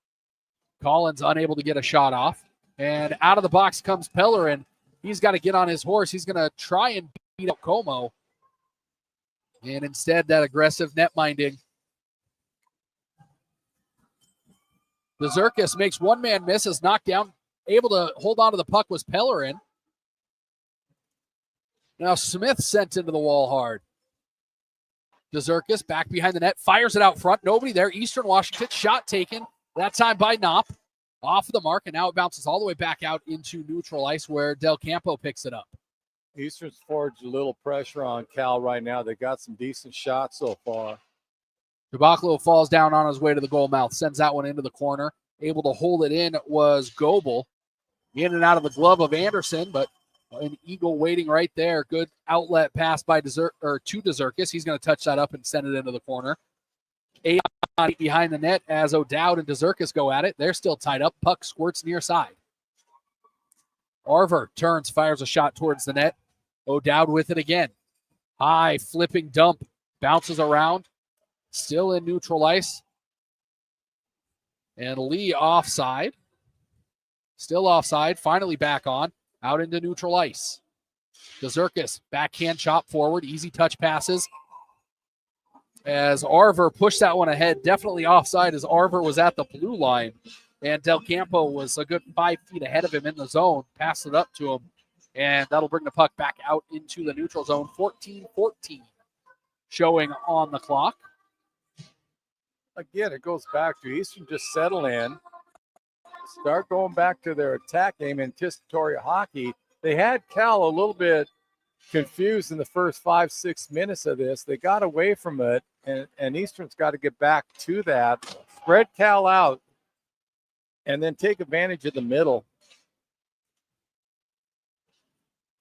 Collins unable to get a shot off. And out of the box comes Pellerin. He's got to get on his horse. He's going to try and beat up Como. And instead, that aggressive net minding. The Zirkus makes one man miss, is knocked down. Able to hold on to the puck was Pellerin. Now Smith sent into the wall hard. The Zirkus back behind the net, fires it out front. Nobody there. Eastern Washington, shot taken. That time by Knopp. Off of the mark, and now it bounces all the way back out into neutral ice where Del Campo picks it up. Eastern's forged a little pressure on Cal right now. They got some decent shots so far. Chabaklo falls down on his way to the goal mouth, sends that one into the corner. Able to hold it in was Goebel. In and out of the glove of Anderson, but an Eagle waiting right there. Good outlet pass by to Dezerkis. He's going to touch that up and send it into the corner. 8 behind the net as O'Dowd and Dezerkis go at it. They're still tied up. Puck squirts near side. Arver turns, fires a shot towards the net. O'Dowd with it again. High flipping dump. Bounces around. Still in neutral ice. And Lee offside. Still offside. Finally back on. Out into neutral ice. Dezerkis, backhand chop forward. Easy touch passes. As Arver pushed that one ahead. Definitely offside as Arver was at the blue line. And Del Campo was a good 5 feet ahead of him in the zone. Passed it up to him. And that'll bring the puck back out into the neutral zone. 14-14 showing on the clock. Again, it goes back to Eastern just settle in. Start going back to their attack game, anticipatory hockey. They had Cal a little bit confused in the first 5-6 minutes of this. They got away from it, and Eastern's got to get back to that. Spread Cal out, and then take advantage of the middle.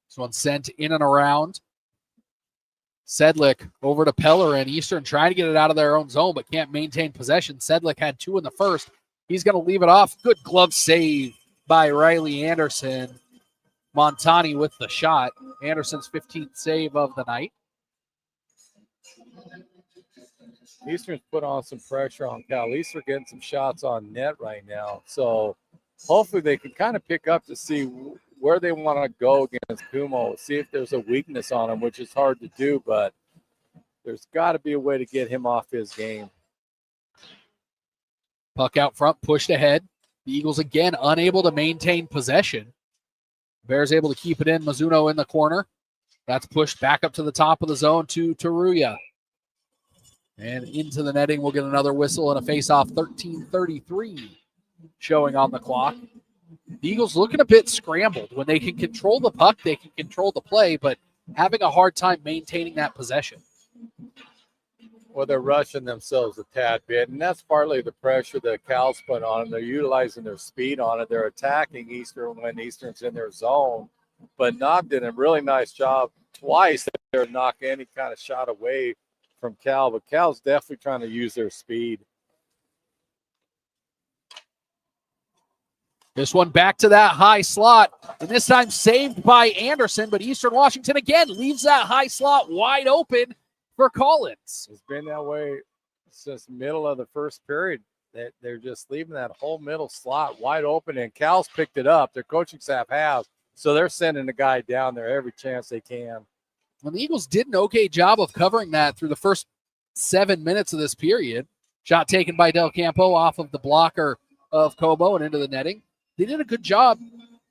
This one sent in and around. Sedlick over to Pellerin. Eastern trying to get it out of their own zone, but can't maintain possession. Sedlick had 2 in the first. He's going to leave it off. Good glove save by Riley Anderson. Montani with the shot. Anderson's 15th save of the night. Eastern's put on some pressure on Cal. At least they're getting some shots on net right now. So hopefully they can kind of pick up to see where they want to go against Kumo, see if there's a weakness on him, which is hard to do, but there's got to be a way to get him off his game. Puck out front, pushed ahead. The Eagles again unable to maintain possession. Bears able to keep it in. Mizuno in the corner. That's pushed back up to the top of the zone to Taruya. And into the netting, we'll get another whistle and a face-off. 13:33 showing on the clock. The Eagles looking a bit scrambled. When they can control the puck, they can control the play, but having a hard time maintaining that possession. Well, they're rushing themselves a tad bit, and that's partly the pressure that Cal's put on them. They're utilizing their speed on it. They're attacking Eastern when Eastern's in their zone. But Knob did a really nice job twice there to knock any kind of shot away from Cal. But Cal's definitely trying to use their speed. This one back to that high slot, and this time saved by Anderson, but Eastern Washington again leaves that high slot wide open for Collins. It's been that way since the middle of the first period. They're just leaving that whole middle slot wide open, and Cal's picked it up. Their coaching staff has, so they're sending the guy down there every chance they can. Well, the Eagles did an okay job of covering that through the first 7 minutes of this period. Shot taken by Del Campo off of the blocker of Kobo and into the netting. They did a good job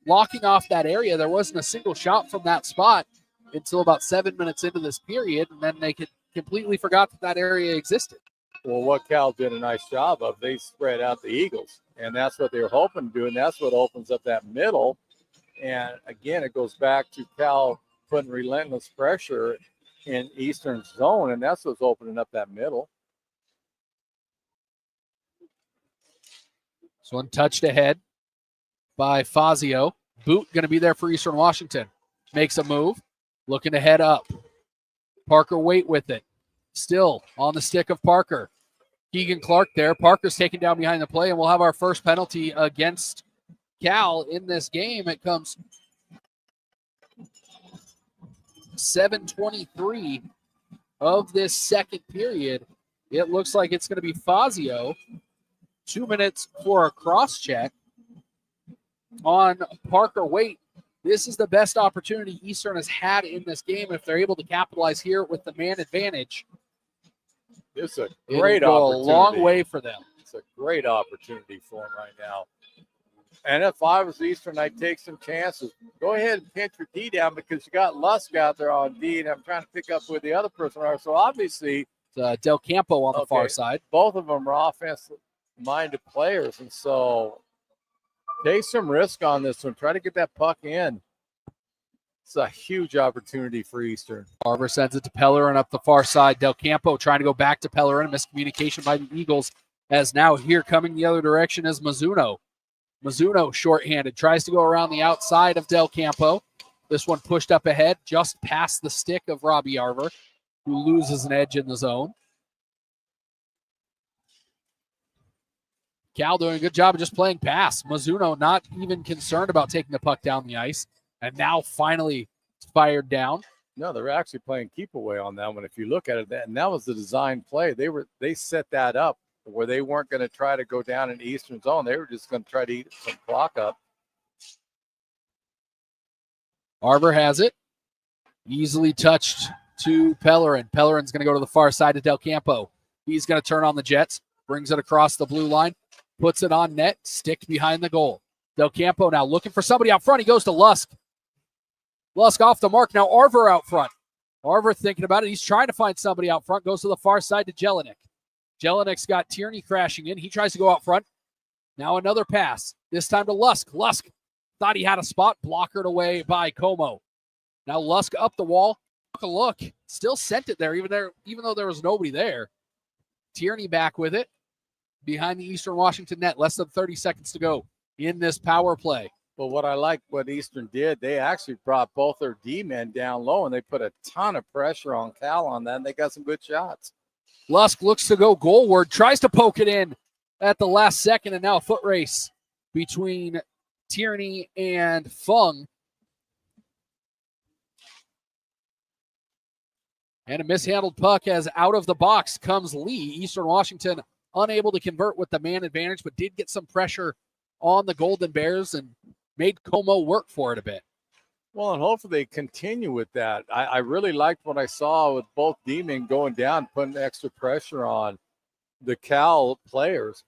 locking off that area. There wasn't a single shot from that spot until about 7 minutes into this period, and then they completely forgot that area existed. Well, what Cal did a nice job of, they spread out the Eagles, and that's what they were hoping to do, and that's what opens up that middle. And, again, it goes back to Cal putting relentless pressure in Eastern's zone, and that's what's opening up that middle. This one touched ahead by Fazio. Boot going to be there for Eastern Washington. Makes a move. Looking to head up. Parker Waite with it. Still on the stick of Parker. Keegan Clark there. Parker's taken down behind the play, and we'll have our first penalty against Cal in this game. It comes 7:23 of this second period. It looks like it's going to be Fazio. 2 minutes for a cross check on Parker Waite. This is the best opportunity Eastern has had in this game. If they're able to capitalize here with the man advantage, it's a great it'll go opportunity. a long way for them. It's a great opportunity for them right now. And if I was Eastern, I'd take some chances. Go ahead and pinch your D down because you got Lusk out there on D, and I'm trying to pick up where the other person are. So obviously, Del Campo on the far side. Both of them are offensive-minded players, and so take some risk on this one. Try to get that puck in. It's a huge opportunity for Eastern. Barber sends it to Pellerin up the far side. Del Campo trying to go back to Pellerin. Miscommunication by the Eagles, as now here coming the other direction is Mizuno. Mizuno shorthanded. Tries to go around the outside of Del Campo. This one pushed up ahead, just past the stick of Robbie Arver, who loses an edge in the zone. Cal doing a good job of just playing pass. Mizuno not even concerned about taking the puck down the ice. And now finally it's fired down. No, they're actually playing keep away on that one. If you look at it, and that was the design play. They set that up where they weren't going to try to go down in the Eastern zone. They were just going to try to eat some clock up. Arver has it. Easily touched to Pellerin. Pellerin's going to go to the far side to Del Campo. He's going to turn on the Jets. Brings it across the blue line. Puts it on net. Stick behind the goal. Del Campo now looking for somebody out front. He goes to Lusk. Lusk off the mark. Now Arver out front. Arver thinking about it. He's trying to find somebody out front. Goes to the far side to Jelinek. Jelinek has got Tierney crashing in. He tries to go out front. Now another pass. This time to Lusk. Lusk thought he had a spot. Blockered away by Como. Now Lusk up the wall. Took a look. Still sent it there, even though there was nobody there. Tierney back with it. Behind the Eastern Washington net. Less than 30 seconds to go in this power play. But what I like what Eastern did, they actually brought both their D-men down low, and they put a ton of pressure on Cal on that, and they got some good shots. Lusk looks to go goalward, tries to poke it in at the last second, and now a foot race between Tierney and Fung. And a mishandled puck as out of the box comes Lee. Eastern Washington unable to convert with the man advantage, but did get some pressure on the Golden Bears and made Como work for it a bit. Well, and hopefully they continue with that. I really liked what I saw with both D-men going down, putting extra pressure on the Cal players.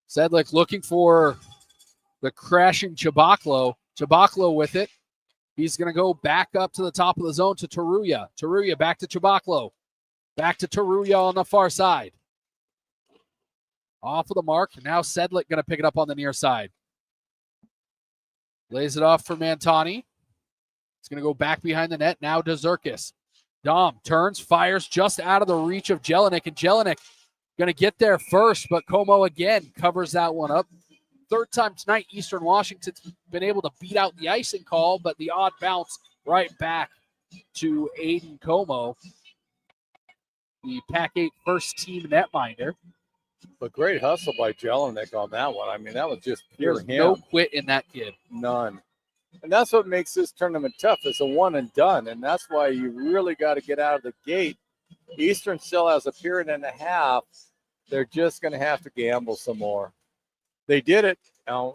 Sedlick looking for the crashing Chabaklo. Chabaklo with it. He's going to go back up to the top of the zone to Taruya. Taruya back to Chabaklo. Back to Taruya on the far side. Off of the mark. Now Sedlick going to pick it up on the near side. Lays it off for Mantani. It's going to go back behind the net. Now to Zerkis. Dom turns, fires just out of the reach of Jelinek. And Jelinek going to get there first, but Como again covers that one up. Third time tonight, Eastern Washington's been able to beat out the icing call, but the odd bounce right back to Aiden Como, the PAC 8 first team netminder. But great hustle by Jelinek on that one. I mean, that was just pure There's him. no quit in that kid. None. And that's what makes this tournament tough. It's a one and done, and that's why you really got to get out of the gate. Eastern still has a period and a half. They're just going to have to gamble some more. They did it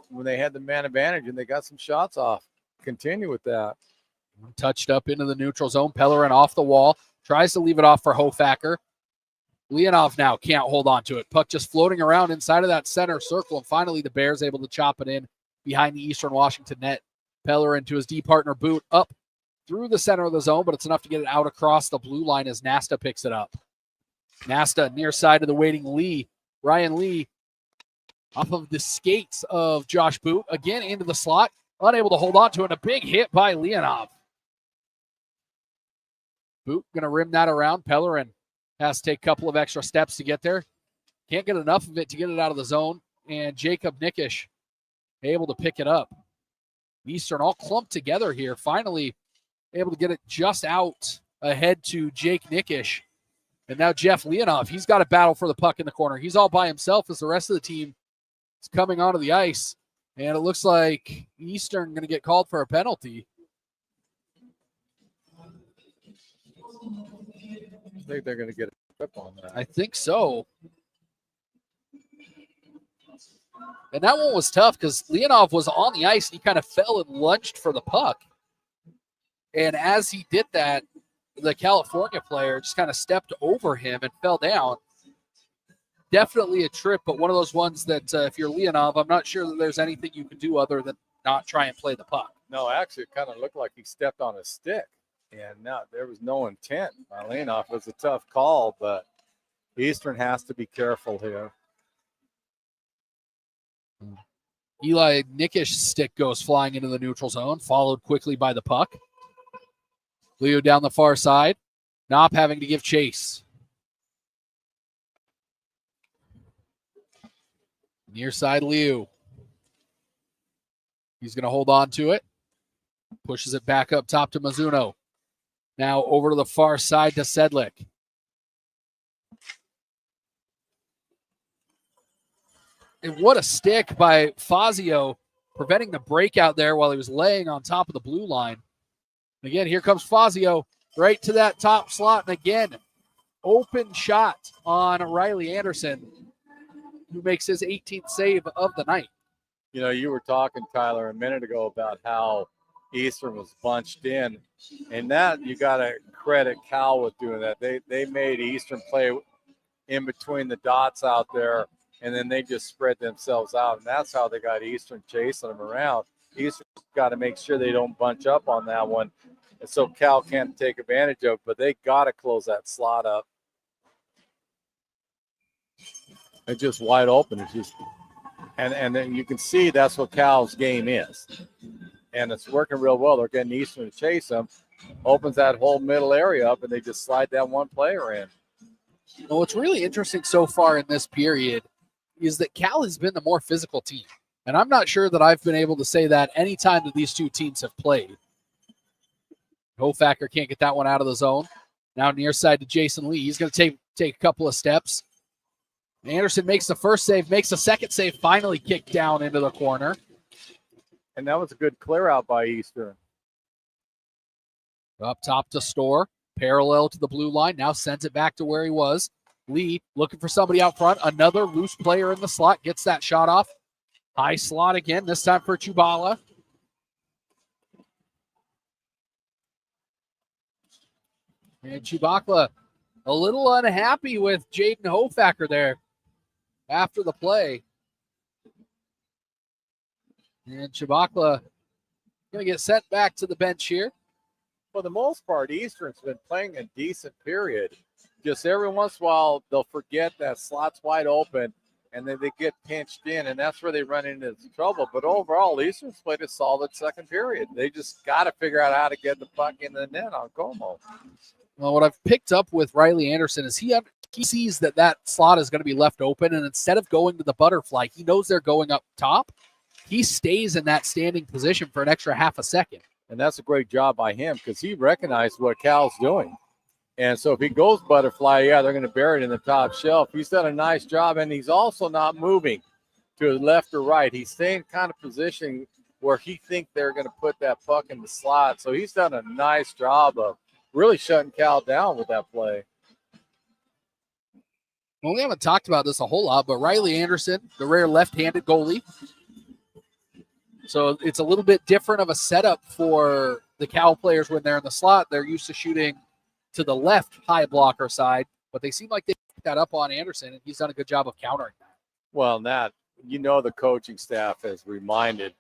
when they had the man advantage, and they got some shots off. Continue with that. Touched up into the neutral zone. Pellerin off the wall. Tries to leave it off for Hofacker. Leonov now can't hold on to it. Puck just floating around inside of that center circle, and finally the Bears able to chop it in behind the Eastern Washington net. Pellerin to his D partner Boot up through the center of the zone, but it's enough to get it out across the blue line as Nasta picks it up. Nasta near side of the waiting Lee. Ryan Lee off of the skates of Josh Boot, again into the slot, unable to hold on to it, and a big hit by Leonov. Boot going to rim that around. Pellerin has to take a couple of extra steps to get there. Can't get enough of it to get it out of the zone, and Jacob Nickish able to pick it up. Eastern all clumped together here, finally able to get it just out ahead to Jake Nickish. And now Jeff Leonov, he's got to battle for the puck in the corner. He's all by himself as the rest of the team is coming onto the ice. And it looks like Eastern going to get called for a penalty. I think they're going to get a trip on that. I think so. And that one was tough because Leonov was on the ice and he kind of fell and lunged for the puck. And as he did that, the California player just kind of stepped over him and fell down. Definitely a trip, but one of those ones that if you're Leonov, I'm not sure that there's anything you can do other than not try and play the puck. No, actually, it kind of looked like he stepped on a stick. And no, there was no intent by Leonov. It was a tough call, but Eastern has to be careful here. Eli Nickish's stick goes flying into the neutral zone, followed quickly by the puck. Leo down the far side. Knopp having to give chase. Near side, Leo. He's going to hold on to it. Pushes it back up top to Mizuno. Now over to the far side to Sedlick. And what a stick by Fazio, preventing the breakout there while he was laying on top of the blue line. Again, here comes Fazio right to that top slot. And again, open shot on Riley Anderson, who makes his 18th save of the night. You know, you were talking, Tyler, a minute ago about how Eastern was bunched in. And that, you got to credit Cal with doing that. They made Eastern play in between the dots out there, and then they just spread themselves out. And that's how they got Eastern chasing them around. Eastern's got to make sure they don't bunch up on that one. And so Cal can't take advantage of it, but they got to close that slot up. It's just wide open. It's just, and then you can see that's what Cal's game is. And it's working real well. They're getting Eastern to chase them. Opens that whole middle area up, and they just slide that one player in. Well, what's really interesting so far in this period is that Cal has been the more physical team. And I'm not sure that I've been able to say that any time that these two teams have played. Hofacker can't get that one out of the zone. Now near side to Jason Lee. He's going to take a couple of steps. Anderson makes the first save, makes the second save, finally kicked down into the corner. And that was a good clear out by Eastern. Up top to Store. parallel to the blue line. Now sends it back to where he was. Lee looking for somebody out front. Another loose player in the slot. Gets that shot off. High slot again, this time for Chubala. And Chubakla a little unhappy with Jaden Hofacker there after the play. And Chubakla going to get sent back to the bench here. For the most part, Eastern's been playing a decent period. Just every once in a while, they'll forget that slot's wide open, and then they get pinched in, and that's where they run into trouble. But overall, Eastern's played a solid second period. They just got to figure out how to get the puck in the net on Como. Well, what I've picked up with Riley Anderson is he sees that slot is going to be left open, and instead of going to the butterfly, he knows they're going up top. He stays in that standing position for an extra half a second. And that's a great job by him because he recognized what Cal's doing. And so if he goes butterfly, yeah, they're going to bury it in the top shelf. He's done a nice job, and he's also not moving to the left or right. He's staying kind of positioning where he thinks they're going to put that puck in the slot. So he's done a nice job of really shutting Cal down with that play. Well, we haven't talked about this a whole lot, but Riley Anderson, the rare left-handed goalie. So it's a little bit different of a setup for the Cal players when they're in the slot. They're used to shooting to the left high blocker side, but they seem like they picked that up on Anderson, and he's done a good job of countering that. Well, Nat, the coaching staff has reminded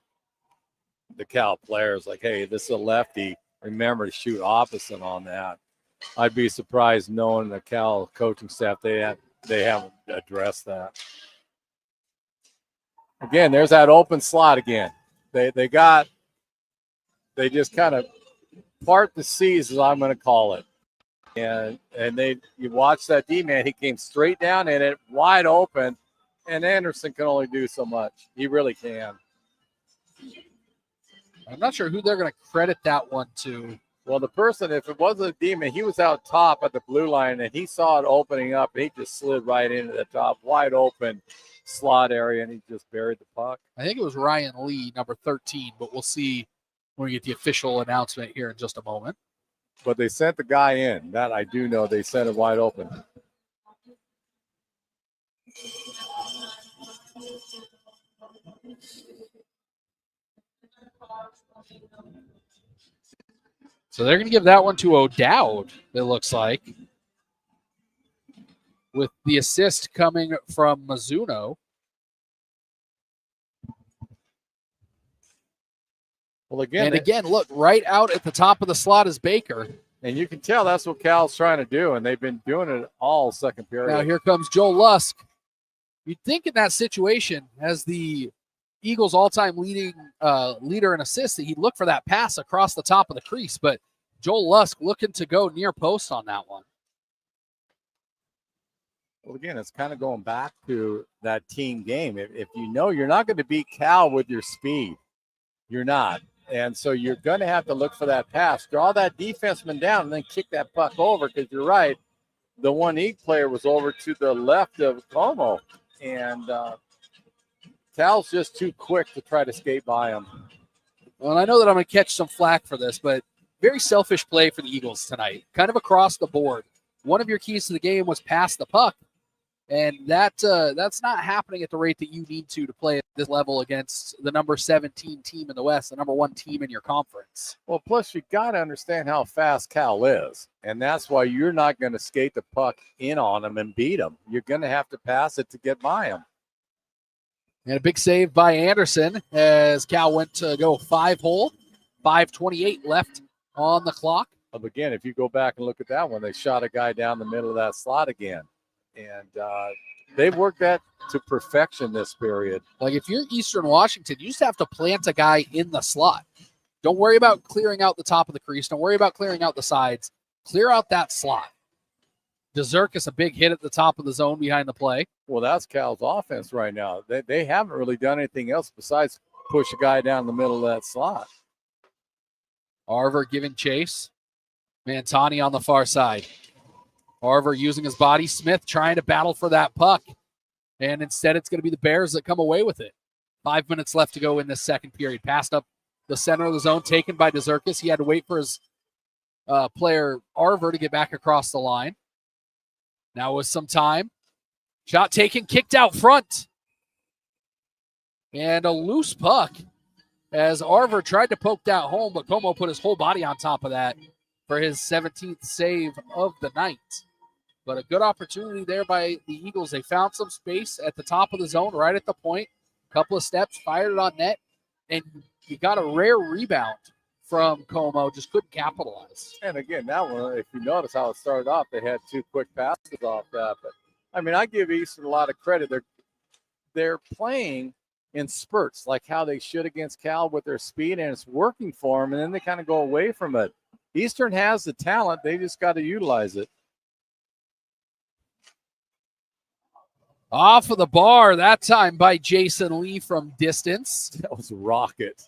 the Cal players, like, hey, this is a lefty. Remember to shoot opposite on that. I'd be surprised knowing the Cal coaching staff, they haven't addressed that. Again, there's that open slot again. They just kind of part the seas, as I'm going to call it. And you watch that D-man, he came straight down in it, wide open, and Anderson can only do so much. He really can. I'm not sure who they're going to credit that one to. Well, the person, if it wasn't a D-man, he was out top at the blue line, and he saw it opening up, and he just slid right into the top, wide open slot area, and he just buried the puck. I think it was Ryan Lee, number 13, but we'll see when we get the official announcement here in just a moment. But they sent the guy in. That I do know. They sent it wide open. So they're going to give that one to O'Dowd, it looks like, with the assist coming from Mizuno. Well, again, look, right out at the top of the slot is Baker. And you can tell that's what Cal's trying to do, and they've been doing it all second period. Now here comes Joe Lusk. You'd think in that situation, as the Eagles' all-time leader in assists, that he'd look for that pass across the top of the crease, but Joel Lusk looking to go near post on that one. Well, again, it's kind of going back to that team game. If you know you're not going to beat Cal with your speed, you're not. And so you're going to have to look for that pass, draw that defenseman down, and then kick that puck over, because you're right. The one Eagle player was over to the left of Como, and Cal's just too quick to try to skate by him. Well, I know that I'm going to catch some flack for this, but very selfish play for the Eagles tonight, kind of across the board. One of your keys to the game was pass the puck, and that's not happening at the rate that you need to play at this level against the number 17 team in the West, the number 1 team in your conference. Well, plus you got to understand how fast Cal is, and that's why you're not going to skate the puck in on them and beat them. You're going to have to pass it to get by them. And a big save by Anderson as Cal went to go 5-hole, 5:28 left on the clock. But again, if you go back and look at that one, they shot a guy down the middle of that slot again. And they've worked that to perfection this period. Like, if you're Eastern Washington, you just have to plant a guy in the slot. Don't worry about clearing out the top of the crease. Don't worry about clearing out the sides. Clear out that slot. DeZerkis, a big hit at the top of the zone behind the play. Well, that's Cal's offense right now. They haven't really done anything else besides push a guy down the middle of that slot. Arver giving chase. Mantani on the far side. Arver using his body. Smith trying to battle for that puck. And instead, it's going to be the Bears that come away with it. 5 minutes left to go in this second period. Passed up the center of the zone, taken by DeZerkis. He had to wait for his player Arver to get back across the line. Now with some time. Shot taken, kicked out front. And a loose puck as Arver tried to poke that home, but Como put his whole body on top of that for his 17th save of the night. But a good opportunity there by the Eagles. They found some space at the top of the zone, right at the point. Couple of steps, fired it on net, and you got a rare rebound from Como, just couldn't capitalize. And again, that one, if you notice how it started off, they had 2 quick passes off that. But I mean, I give Eastern a lot of credit. They're playing in spurts, like how they should against Cal with their speed, and it's working for them, and then they kind of go away from it. Eastern has the talent. They just got to utilize it. Off of the bar, that time by Jason Lee from distance. That was a rocket.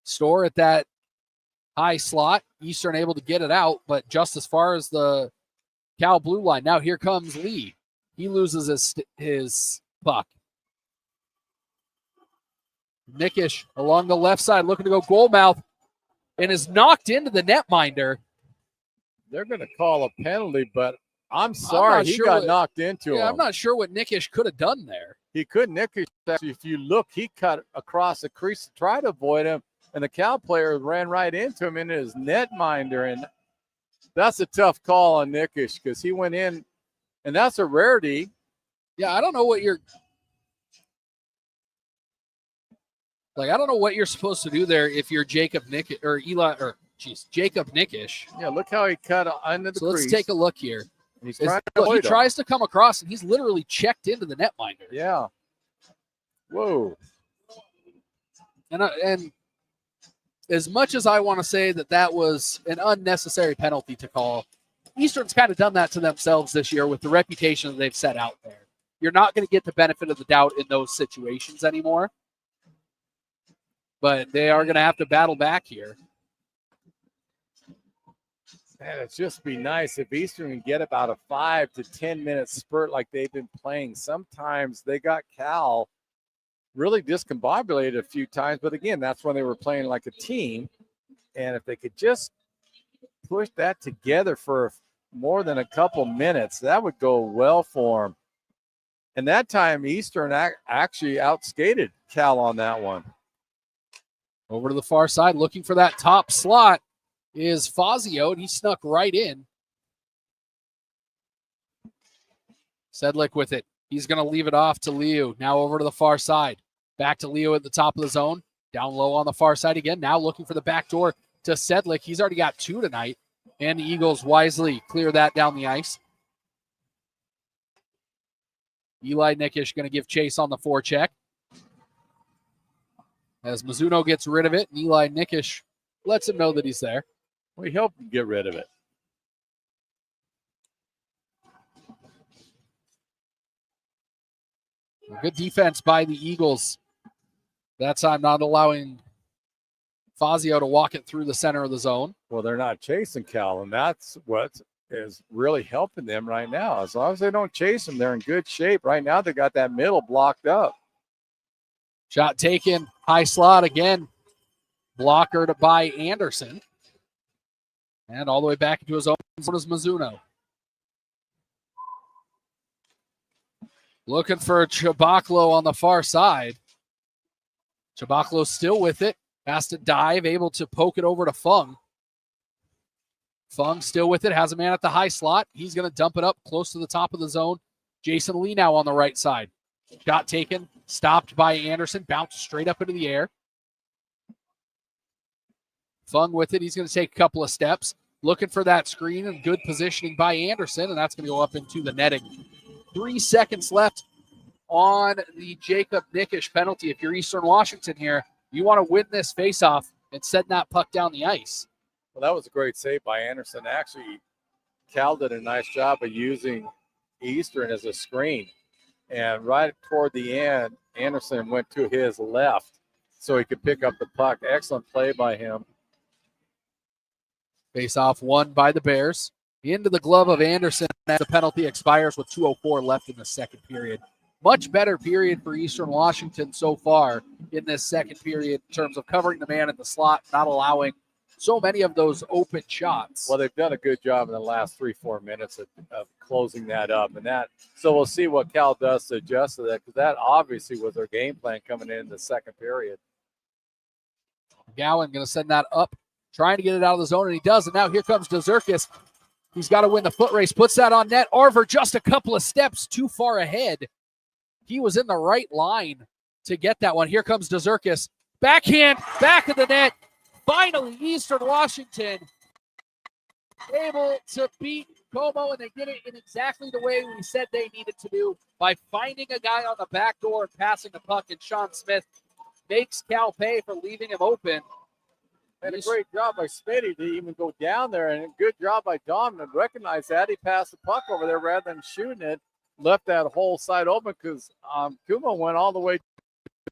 Store at that high slot. Eastern able to get it out, but just as far as the Cal blue line. Now here comes Lee. He loses his puck. Nickish along the left side looking to go goal mouth and is knocked into the netminder. They're going to call a penalty, but I'm sorry, he got knocked into him. I'm not sure what Nickish could have done there. He couldn't. Nickish, actually, if you look, he cut across the crease to try to avoid him, and the Cal player ran right into him into his netminder, and that's a tough call on Nickish because he went in, and that's a rarity. Yeah, I don't know what you're I don't know what you're supposed to do there if you're Jacob Nickish or Jacob Nickish. Yeah, look how he cut under the crease. Let's take a look here. He's trying to he tries to come across, and he's literally checked into the netminder. Yeah. Whoa. And as much as I want to say that was an unnecessary penalty to call, Eastern's kind of done that to themselves this year with the reputation that they've set out there. You're not going to get the benefit of the doubt in those situations anymore. But they are going to have to battle back here. Man, it'd just be nice if Eastern can get about a 5 to 10 minute spurt like they've been playing. Sometimes they got Cal really discombobulated a few times, but again, that's when they were playing like a team. And if they could just push that together for more than a couple minutes, that would go well for them. And that time, Eastern actually outskated Cal on that one. Over to the far side, looking for that top slot is Fazio, and he snuck right in. Sedlick with it. He's going to leave it off to Liu. Now over to the far side. Back to Liu at the top of the zone. Down low on the far side again. Now looking for the back door to Sedlick. He's already got 2 tonight. And the Eagles wisely clear that down the ice. Eli Nickish going to give chase on the forecheck. As Mizuno gets rid of it, and Eli Nickish lets him know that he's there. We helped him get rid of it. Good defense by the Eagles. That time not allowing Fazio to walk it through the center of the zone. Well, they're not chasing Cal, and that's what is really helping them right now. As long as they don't chase them, they're in good shape. Right now, they got that middle blocked up. Shot taken, high slot again. Blockered by Anderson. And all the way back into his own zone is Mizuno. Looking for Chabaklo on the far side. Chabaklo still with it. Has to dive, able to poke it over to Fung. Fung still with it, has a man at the high slot. He's going to dump it up close to the top of the zone. Jason Lee now on the right side. Shot taken, stopped by Anderson, bounced straight up into the air. Fung with it, he's going to take a couple of steps. Looking for that screen and good positioning by Anderson, and that's going to go up into the netting. 3 seconds left on the Jacob Nickish penalty. If you're Eastern Washington here, you want to win this faceoff and send that puck down the ice. Well, that was a great save by Anderson. Actually, Cal did a nice job of using Eastern as a screen. And right toward the end, Anderson went to his left so he could pick up the puck. Excellent play by him. Face-off won by the Bears. Into the glove of Anderson as the penalty expires with 2:04 left in the second period. Much better period for Eastern Washington so far in this second period in terms of covering the man in the slot, not allowing so many of those open shots. Well, they've done a good job in the last 3-4 minutes of closing that up, so we'll see what Cal does to adjust to that, because that obviously was their game plan coming in the second period. Gowan going to send that up, trying to get it out of the zone, and he does. And now here comes DeZerkis. He's got to win the foot race, puts that on net. Arver just a couple of steps too far ahead. He was in the right line to get that one. Here comes DeZerkis. Backhand, back of the net. Finally, Eastern Washington able to beat Como, and they did it in exactly the way we said they needed to do, by finding a guy on the back door and passing the puck, and Sean Smith makes Cal pay for leaving him open. And a great job by Smitty to even go down there, and a good job by Dom to recognize that. He passed the puck over there rather than shooting it, left that whole side open, because Kuma went all the way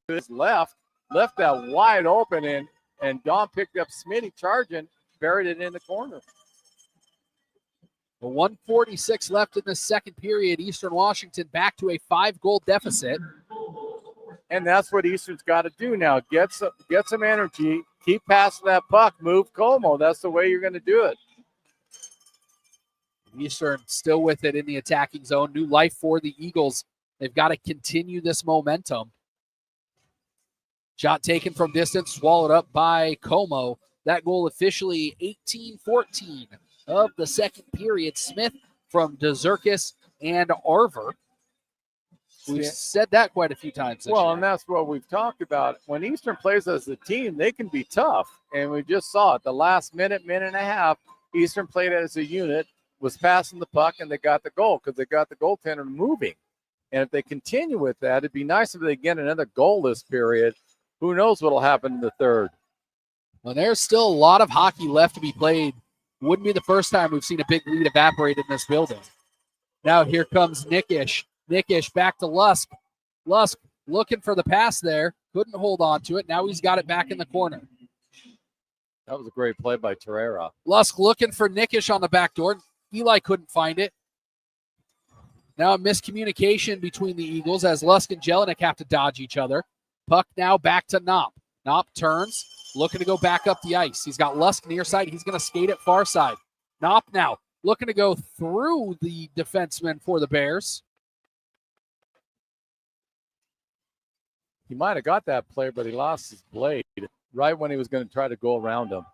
to his left that wide open, and Dom picked up Smitty charging, buried it in the corner. 1:46 left in the second period. Eastern Washington back to a 5-goal deficit. And that's what Eastern's got to do now. Get some energy, keep passing that puck, move Como. That's the way you're going to do it. Eastern still with it in the attacking zone. New life for the Eagles. They've got to continue this momentum. Shot taken from distance, swallowed up by Como. That goal officially 18-14 of the second period. Smith from DeZerkis and Arver. We've said that quite a few times this year. And that's what we've talked about. When Eastern plays as a team, they can be tough. And we just saw it. The last minute and a half, Eastern played as a unit, was passing the puck, and they got the goal because they got the goaltender moving. And if they continue with that, it'd be nice if they get another goal this period. Who knows what will happen in the third? Well, there's still a lot of hockey left to be played. Wouldn't be the first time we've seen a big lead evaporate in this building. Now here comes Nickish. Nickish back to Lusk. Lusk looking for the pass there. Couldn't hold on to it. Now he's got it back in the corner. That was a great play by Torreira. Lusk looking for Nickish on the back door. Eli couldn't find it. Now a miscommunication between the Eagles as Lusk and Jelinek have to dodge each other. Puck now back to Knopp. Knopp turns, looking to go back up the ice. He's got Lusk near side. He's going to skate it far side. Knopp now looking to go through the defenseman for the Bears. He might have got that play, but he lost his blade right when he was going to try to go around him.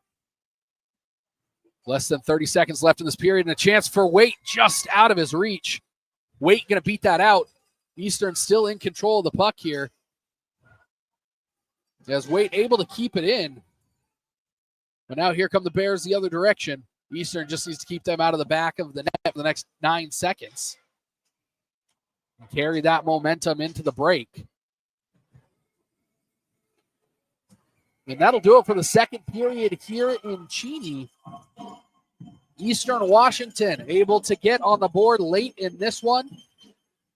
Less than 30 seconds left in this period, and a chance for Waite just out of his reach. Waite going to beat that out. Eastern still in control of the puck here. As Waite able to keep it in. But now here come the Bears the other direction. Eastern just needs to keep them out of the back of the net for the next 9 seconds. And carry that momentum into the break. And that'll do it for the second period here in Cheney. Eastern Washington able to get on the board late in this one,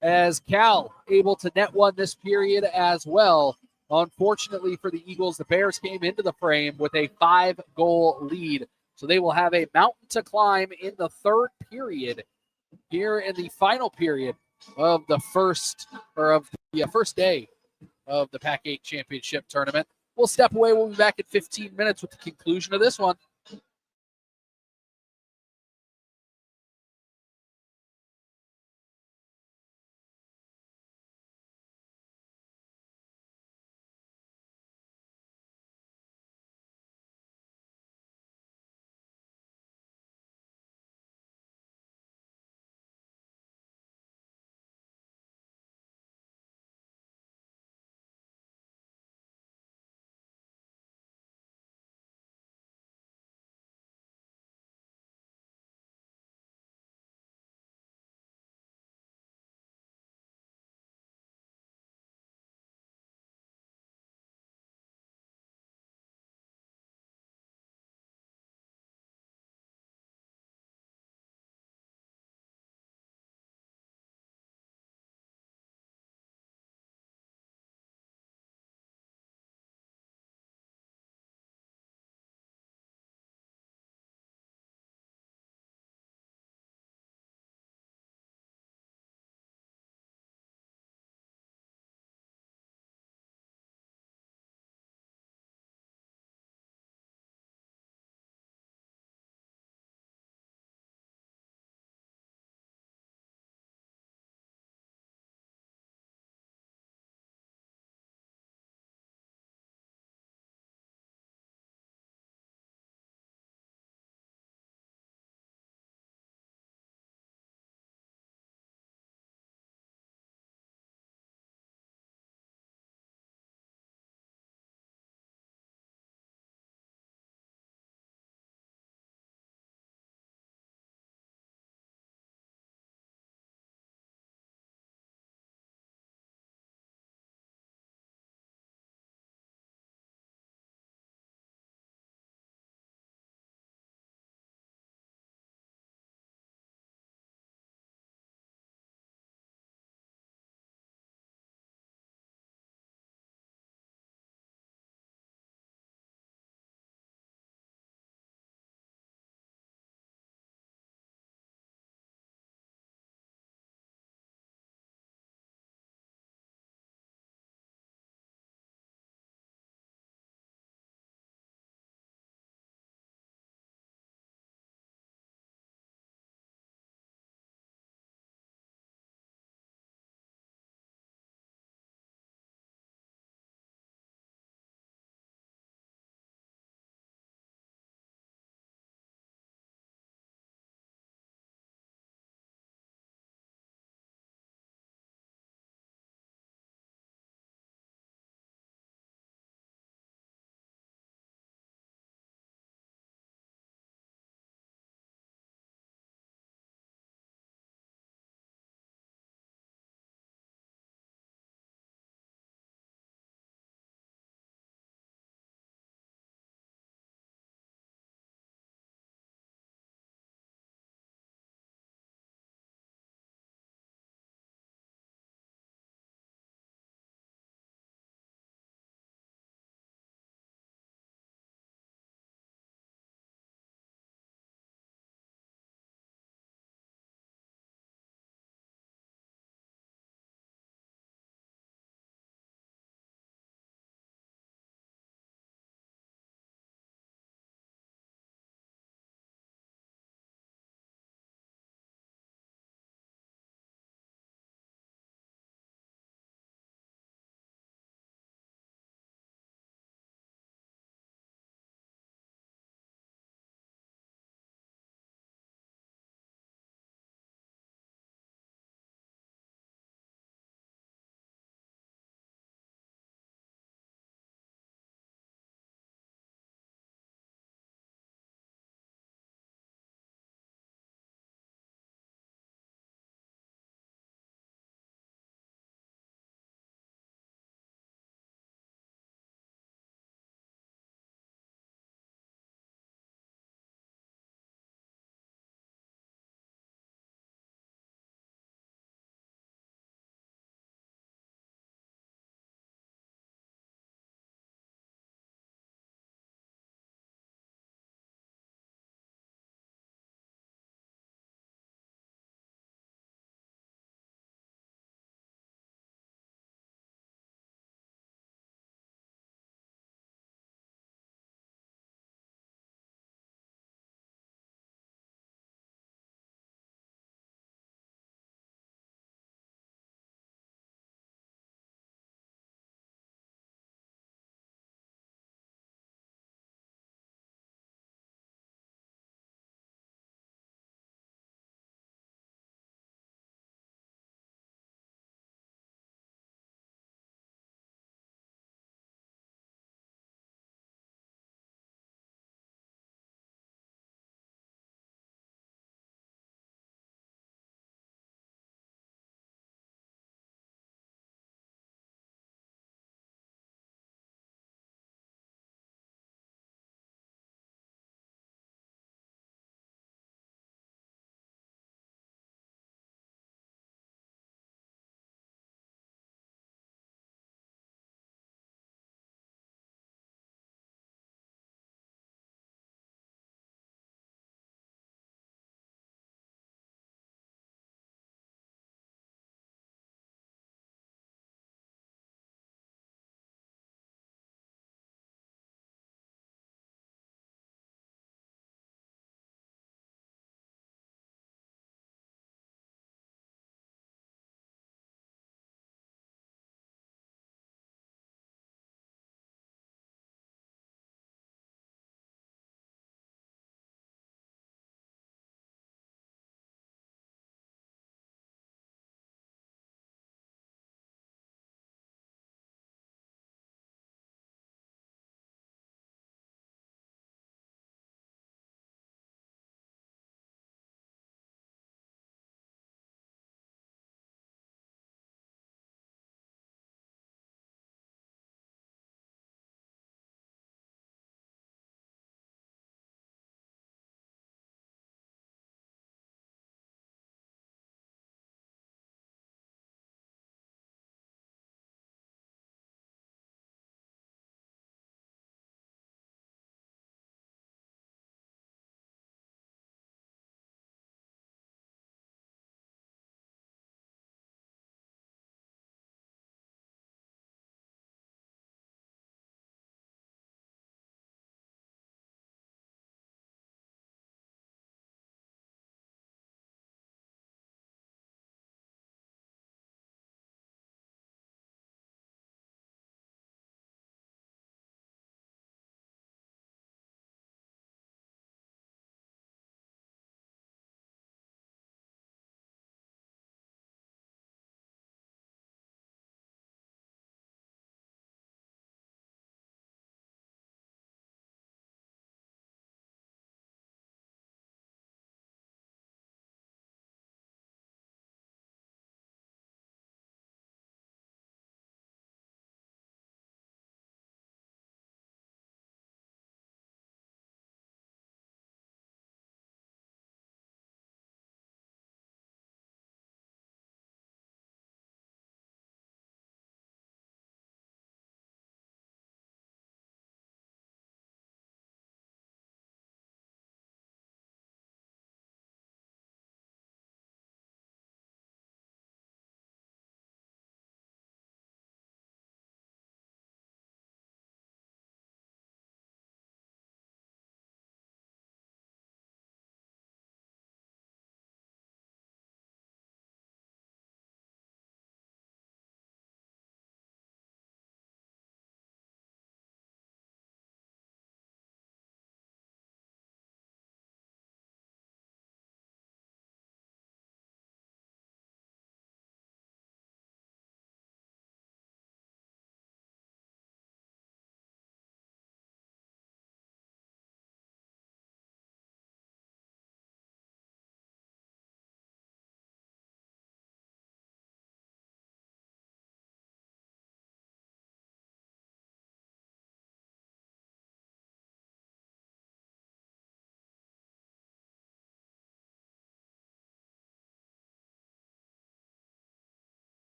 as Cal able to net one this period as well. Unfortunately for the Eagles, the Bears came into the frame with a 5-goal lead. So they will have a mountain to climb in the third period here in the final period of the first day of the PAC 8 championship tournament. We'll step away. We'll be back in 15 minutes with the conclusion of this one.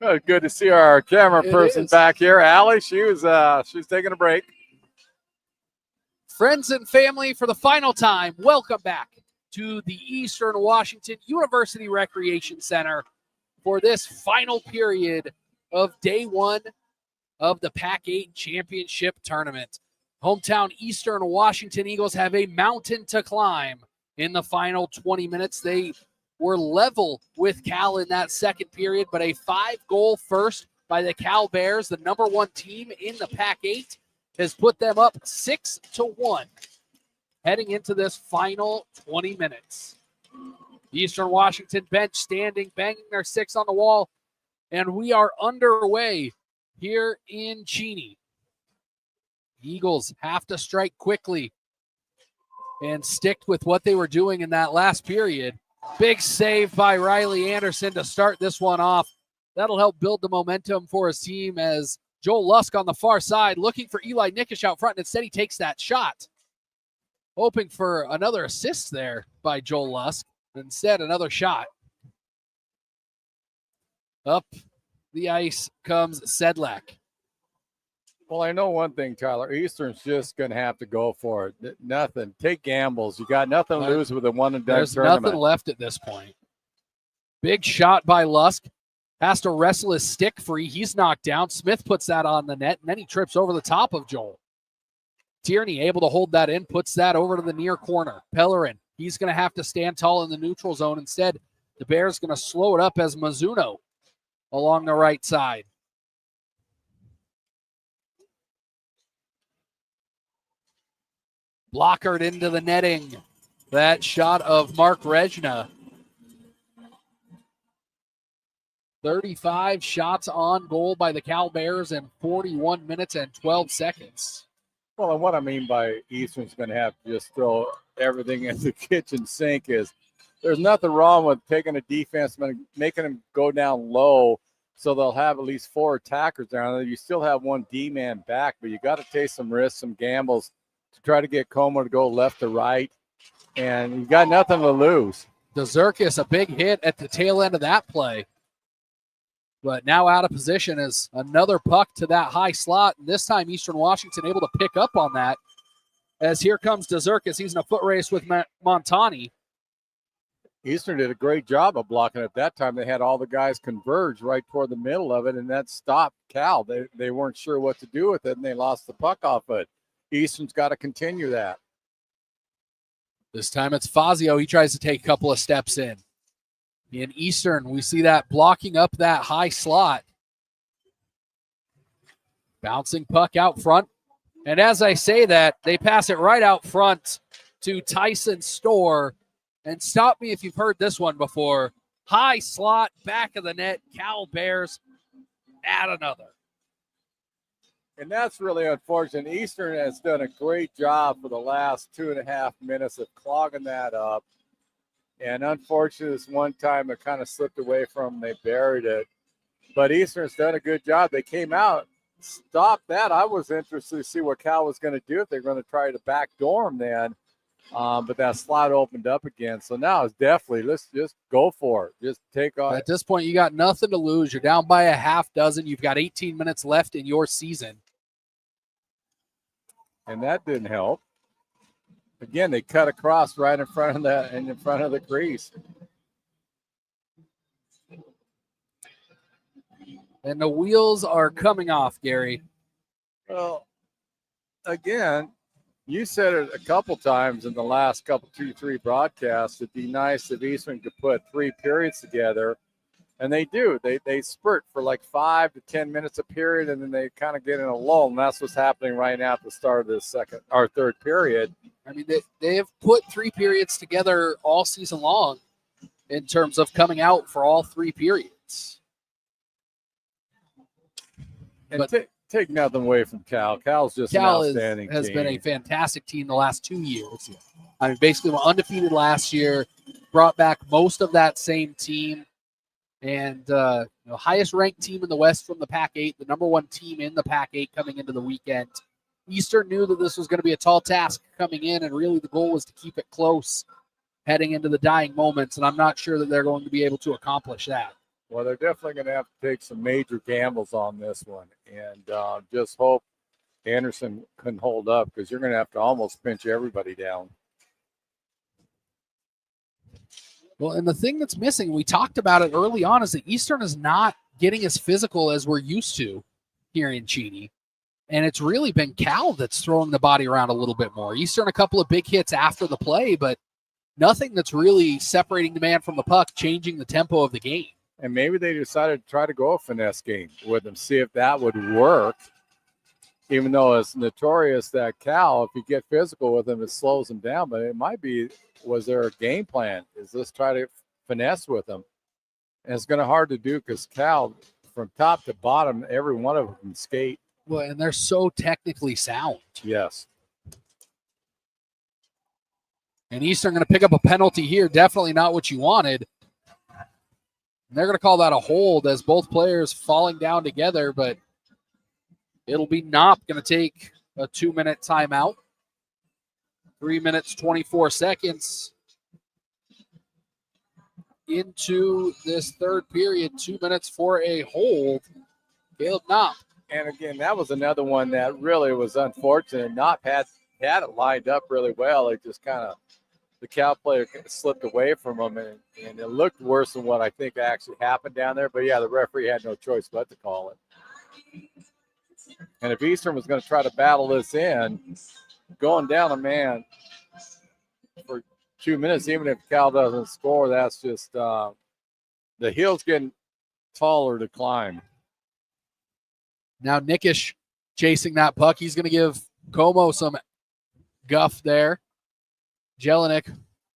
Oh, good to see our camera It person is. back here. Allie, she's taking a break. Friends and family, for the final time, welcome back to the Eastern Washington University Recreation Center for this final period of day one of the PAC-8 Championship Tournament. Hometown Eastern Washington Eagles have a mountain to climb in the final 20 minutes. They were level with Cal in that second period, but a 5-goal first by the Cal Bears, the number one team in the PAC-8, has put them up 6-1 heading into this final 20 minutes. Eastern Washington bench standing, banging their six on the wall, and we are underway here in Cheney. Eagles have to strike quickly and stick with what they were doing in that last period. Big save by Riley Anderson to start this one off. That'll help build the momentum for his team as Joel Lusk on the far side looking for Eli Nickish out front, and instead he takes that shot. Hoping for another assist there by Joel Lusk. Instead, another shot. Up the ice comes Sedlak. Well, I know one thing, Tyler. Eastern's just going to have to go for it. Nothing. Take gambles. You got nothing to lose with a one-and-done There's tournament. nothing left at this point. Big shot by Lusk. Has to wrestle his stick free. He's knocked down. Smith puts that on the net, and then he trips over the top of Joel. Tierney able to hold that in, puts that over to the near corner. Pellerin, he's going to have to stand tall in the neutral zone. Instead, the Bears going to slow it up as Mizuno along the right side. Blockered into the netting. That shot of Mark Regna. 35 shots on goal by the Cal Bears in 41 minutes and 12 seconds. Well, and what I mean by Eastern's going to have to just throw everything in the kitchen sink is there's nothing wrong with taking a defenseman, making them go down low so they'll have at least 4 attackers down there. You still have one D-man back, but you got to take some risks, some gambles to try to get Como to go left to right, and you got nothing to lose. DeZerkis, a big hit at the tail end of that play. But now out of position is another puck to that high slot. And this time Eastern Washington able to pick up on that. As here comes DeZerkis. He's in a foot race with Montani. Eastern did a great job of blocking it. That time they had all the guys converge right toward the middle of it, and that stopped Cal. They weren't sure what to do with it, and they lost the puck off it. Eastern's got to continue that. This time it's Fazio. He tries to take a couple of steps in. In Eastern, we see that blocking up that high slot. Bouncing puck out front. And as I say that, they pass it right out front to Tyson Storr. And stop me if you've heard this one before. High slot, back of the net, Cal Bears add another. And that's really unfortunate. Eastern has done a great job for the last 2.5 minutes of clogging that up. And unfortunately, this one time it kind of slipped away from them. They buried it. But Eastern's done a good job. They came out, stopped that. I was interested to see what Cal was going to do if they're going to try to backdoor them then. But that slot opened up again. So now it's definitely, let's just go for it. Just take off. At this point, you got nothing to lose. You're down by a half dozen. You've got 18 minutes left in your season. And that didn't help. Again, they cut across right in front of that and in front of the crease. And the wheels are coming off, Gary. Well, again, you said it a couple times in the last couple, 2-3 broadcasts. It'd be nice if Eastern could put 3 periods together. And they do. They spurt for like 5 to 10 minutes a period, and then they kind of get in a lull. And that's what's happening right now at the start of this second or third period. I mean, they have put 3 periods together all season long in terms of coming out for all 3 periods. And But take nothing away from Cal. Cal's just Cal an outstanding has team. been a fantastic team the last 2 years. I mean, basically were undefeated last year, brought back most of that same team. And highest ranked team in the West from the PAC-8, the number one team in the PAC-8 coming into the weekend. Eastern knew that this was going to be a tall task coming in, and really the goal was to keep it close heading into the dying moments, and I'm not sure that they're going to be able to accomplish that. Well, they're definitely going to have to take some major gambles on this one, and just hope Anderson can hold up, because you're going to have to almost pinch everybody down. Well, and the thing that's missing, we talked about it early on, is that Eastern is not getting as physical as we're used to here in Cheney. And it's really been Cal that's throwing the body around a little bit more. Eastern, a couple of big hits after the play, but nothing that's really separating the man from the puck, changing the tempo of the game. And maybe they decided to try to go a finesse game with them, see if that would work. Even though it's notorious that Cal, if you get physical with them, it slows them down. But it might be, was there a game plan? Is this try to finesse with them? And it's going to hard to do, because Cal, from top to bottom, every one of them can skate. Well, and they're so technically sound. Yes. And Eastern going to pick up a penalty here. Definitely not what you wanted. And they're going to call that a hold as both players falling down together, but it'll be Knopp going to take a 2-minute timeout. 3 minutes, 24 seconds into this third period. 2 minutes for a hold. Caleb Knopp. And again, that was another one that really was unfortunate. Knopp had it lined up really well. It just kind of, the Cal player slipped away from him, and it looked worse than what I think actually happened down there. But yeah, the referee had no choice but to call it. And if Eastern was going to try to battle this in, going down a man for 2 minutes, even if Cal doesn't score, that's just the hill's getting taller to climb. Now Nickish chasing that puck. He's going to give Como some guff there. Jelinek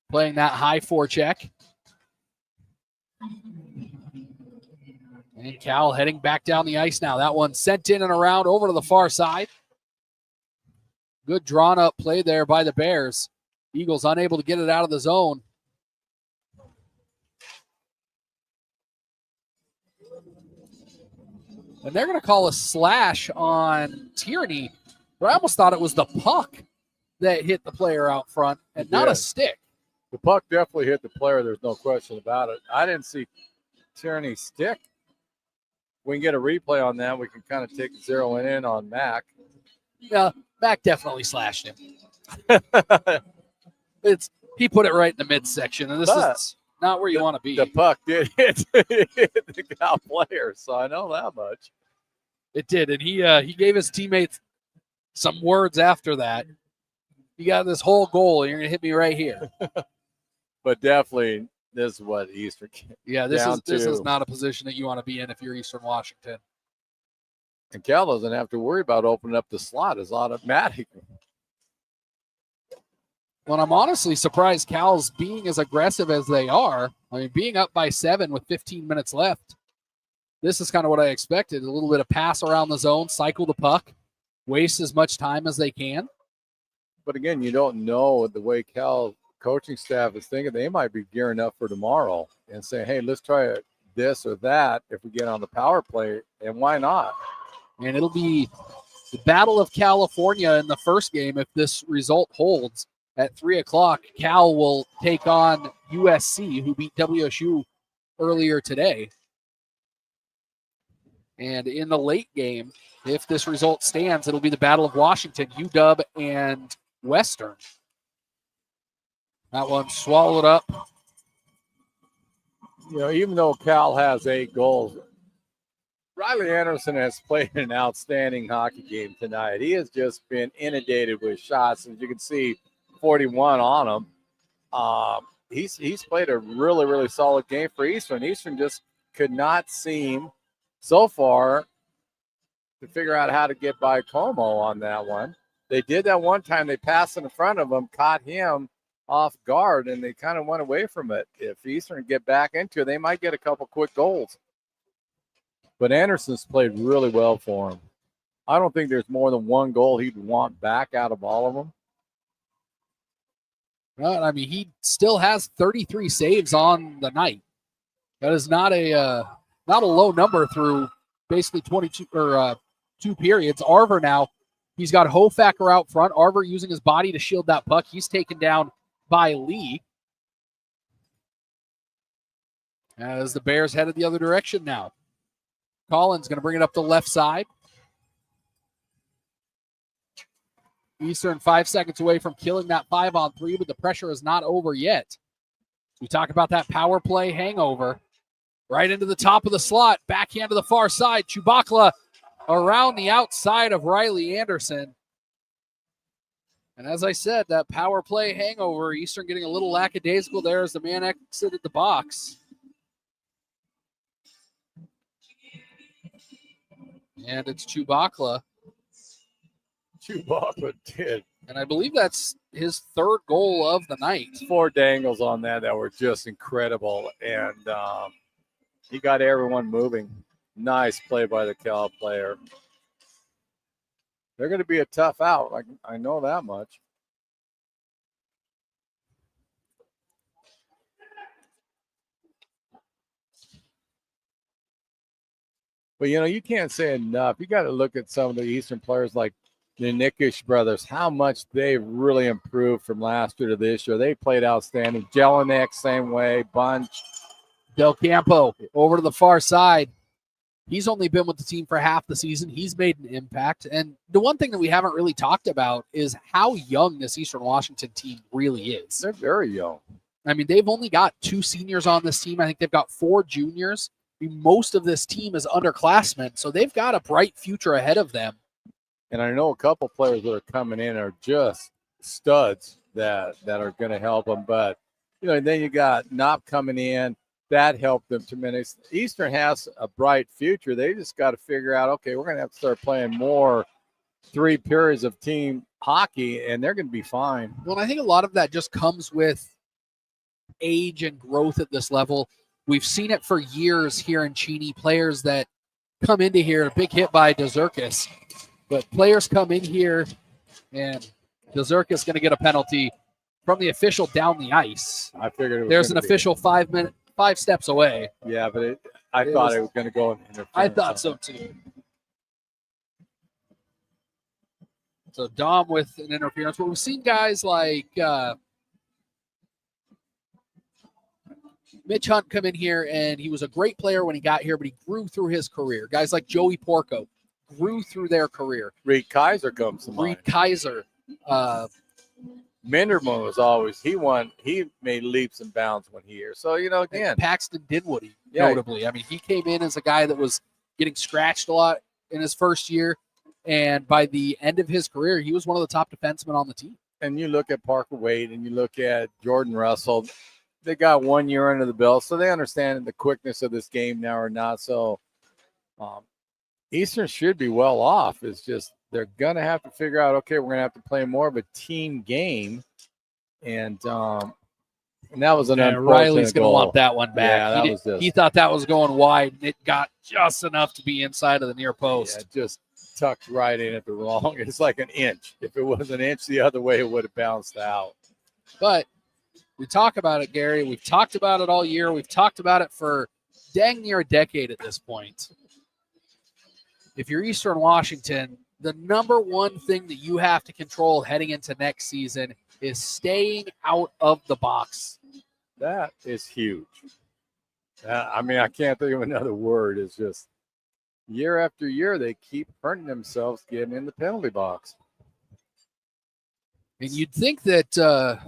playing that high forecheck. And Cal heading back down the ice now. That one sent in and around over to the far side. Good drawn up play there by the Bears. Eagles unable to get it out of the zone. And they're going to call a slash on Tierney. But I almost thought it was the puck that hit the player out front and not a stick. The puck definitely hit the player. There's no question about it. I didn't see Tierney's stick. We can get a replay on that. We can kind of take zeroing in on Mac. Yeah, Mac definitely slashed him. He put it right in the midsection, and this is not where you want to be. The puck did hit the Cal player, so I know that much. It did, and he gave his teammates some words after that. You got this whole goal, and you're going to hit me right here. But definitely, this is what Eastern. Yeah, this is not a position that you want to be in if you're Eastern Washington. And Cal doesn't have to worry about opening up the slot. It's automatic. Well, I'm honestly surprised Cal's being as aggressive as they are. I mean, being up by 7 with 15 minutes left, this is kind of what I expected. A little bit of pass around the zone, cycle the puck, waste as much time as they can. But again, you don't know the way Cal coaching staff is thinking. They might be gearing up for tomorrow and saying, hey, let's try this or that if we get on the power play, and why not? And it'll be the Battle of California in the first game if this result holds. At 3 o'clock, Cal will take on USC, who beat WSU earlier today. And in the late game, if this result stands, it'll be the Battle of Washington, UW and Western. That one swallowed up. You know, even though Cal has 8 goals, Riley Anderson has played an outstanding hockey game tonight. He has just been inundated with shots. As you can see, 41 on him. He's played a really, really solid game for Eastern. Eastern just could not seem so far to figure out how to get by Como on that one. They did that one time. They passed in front of him, caught him off guard, and they kind of went away from it. If Eastern get back into it, they might get a couple quick goals. But Anderson's played really well for him. I don't think there's more than one goal he'd want back out of all of them. Well, I mean, he still has 33 saves on the night. That is not a not a low number through basically 22 or 2 periods. Arver now, he's got Hofacker out front. Arver using his body to shield that puck. He's taken down by Lee. As the Bears headed the other direction now. Collins going to bring it up the left side. Eastern 5 seconds away from killing that 5-on-3, but the pressure is not over yet. We talk about that power play hangover. Right into the top of the slot, backhand to the far side. Chubakla around the outside of Riley Anderson. And as I said, that power play hangover, Eastern getting a little lackadaisical there as the man exited the box. And it's Chubakla. Chewbacca did. And I believe that's his 3rd goal of the night. 4 dangles on that were just incredible. And he got everyone moving. Nice play by the Cal player. They're going to be a tough out. I know that much. But, you can't say enough. You got to look at some of the Eastern players like the Nickish brothers, how much they've really improved from last year to this year. They played outstanding. Jelinek, same way. Bunch. Del Campo over to the far side. He's only been with the team for half the season. He's made an impact. And the one thing that we haven't really talked about is how young this Eastern Washington team really is. They're very young. I mean, they've only got 2 seniors on this team. I think they've got 4 juniors. I mean, most of this team is underclassmen, so they've got a bright future ahead of them. And I know a couple players that are coming in are just studs that are going to help them. But, then you got Knopp coming in. That helped them tremendous. Eastern has a bright future. They just got to figure out, okay, we're going to have to start playing more 3 periods of team hockey, and they're going to be fine. Well, I think a lot of that just comes with age and growth at this level. We've seen it for years here in Cheney. Players that come into here, a big hit by DeZerkis. But players come in here, and DeZerkis is going to get a penalty from the official down the ice. I figured it was there's an official 5 steps away. Yeah, but I thought it was going to go in interference. I thought so too. So Dom with an interference. But we've seen guys like Mitch Hunt come in here, and he was a great player when he got here, but he grew through his career. Guys like Joey Porco grew through their career. Reed Kaiser comes to mind. Reed Kaiser. Minderman was always, he made leaps and bounds when he here. So, again. Paxton Dinwoody, notably. I mean, he came in as a guy that was getting scratched a lot in his first year. And by the end of his career, he was one of the top defensemen on the team. And you look at Parker Wade and you look at Jordan Russell. They got 1 year under the belt, so they understand the quickness of this game now or not. So Eastern should be well off. It's just they're going to have to figure out, okay, we're going to have to play more of a team game. And that was an unfortunate Riley's going to goal. want that one back. Yeah, he thought that was going wide, and it got just enough to be inside of the near post. Yeah, just tucked right in at the wrong. It's like an inch. If it was an inch the other way, it would have bounced out. But we talk about it, Gary. We've talked about it all year. We've talked about it for dang near a decade at this point. If you're Eastern Washington, the number one thing that you have to control heading into next season is staying out of the box. That is huge. I can't think of another word. It's just year after year, they keep hurting themselves getting in the penalty box. And you'd think that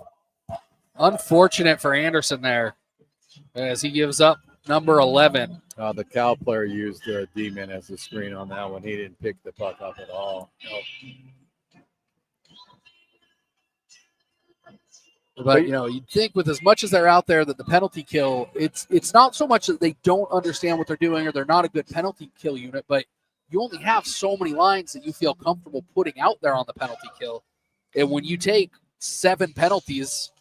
unfortunate for Anderson there as he gives up number 11. The Cal player used D-man as the screen on that one. He didn't pick the puck up at all. Nope. But, you'd think with as much as they're out there that the penalty kill, it's not so much that they don't understand what they're doing or they're not a good penalty kill unit, but you only have so many lines that you feel comfortable putting out there on the penalty kill. And when you take 7 penalties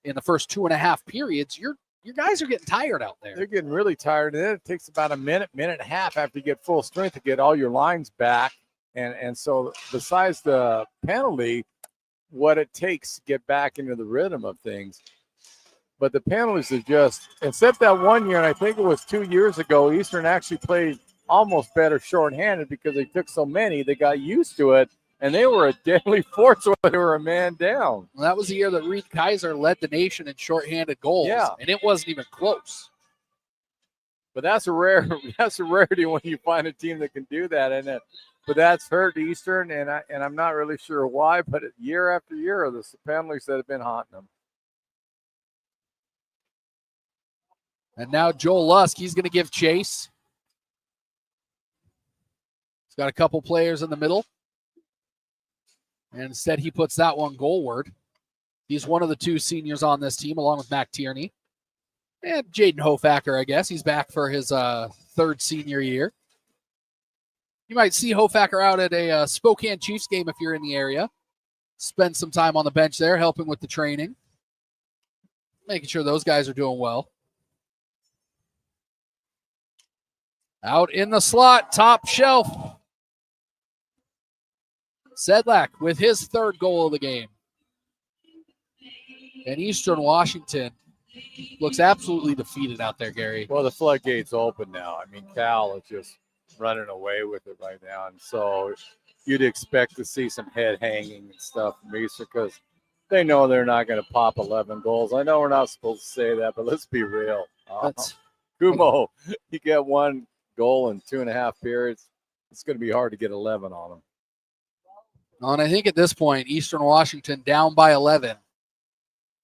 in the first 2.5 periods, your guys are getting tired out there. They're getting really tired. And then it takes about a minute and a half after you get full strength to get all your lines back. And so besides the penalty, what it takes to get back into the rhythm of things, But the penalties are just, except that one year, and I think it was 2 years ago, Eastern actually played almost better shorthanded because they took so many. They got used to it, and they were a deadly force when they were a man down. Well, that was the year that Reed Kaiser led the nation in shorthanded goals, and it wasn't even close. But that's a rarity when you find a team that can do that, but that's hurt Eastern, and I'm not really sure why. But year after year, the penalties that have been haunting them. And now Joel Lusk, he's going to give chase. He's got a couple players in the middle. And instead, he puts that one goalward. He's one of the 2 seniors on this team, along with Mac Tierney. And Jaden Hofacker, I guess. He's back for his 3rd senior year. You might see Hofacker out at a Spokane Chiefs game if you're in the area. Spend some time on the bench there, helping with the training. Making sure those guys are doing well. Out in the slot, top shelf. Sedlak with his 3rd goal of the game. And Eastern Washington looks absolutely defeated out there, Gary. Well, the floodgates open now. I mean, Cal is just running away with it right now. And so you'd expect to see some head hanging and stuff from Eastern because they know they're not going to pop 11 goals. I know we're not supposed to say that, but let's be real. Kumo, you get 1 goal in 2.5 periods. It's going to be hard to get 11 on them. And I think at this point, Eastern Washington down by 11.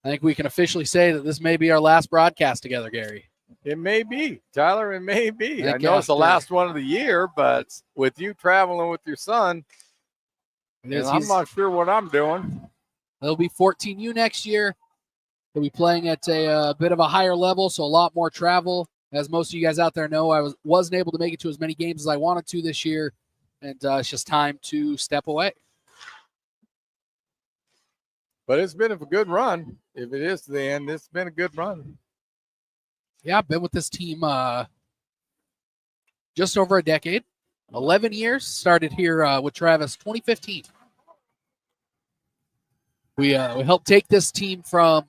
I think we can officially say that this may be our last broadcast together, Gary. It may be, Tyler. It may be. I know it's the last one of the year, but with you traveling with your son, I'm not sure what I'm doing. He'll be 14U next year. He'll be playing at a bit of a higher level, so a lot more travel. As most of you guys out there know, I wasn't able to make it to as many games as I wanted to this year, and it's just time to step away. But it's been a good run. If it is to the end, it's been a good run. Yeah, I've been with this team just over a decade. 11 years. Started here with Travis 2015. We helped take this team from,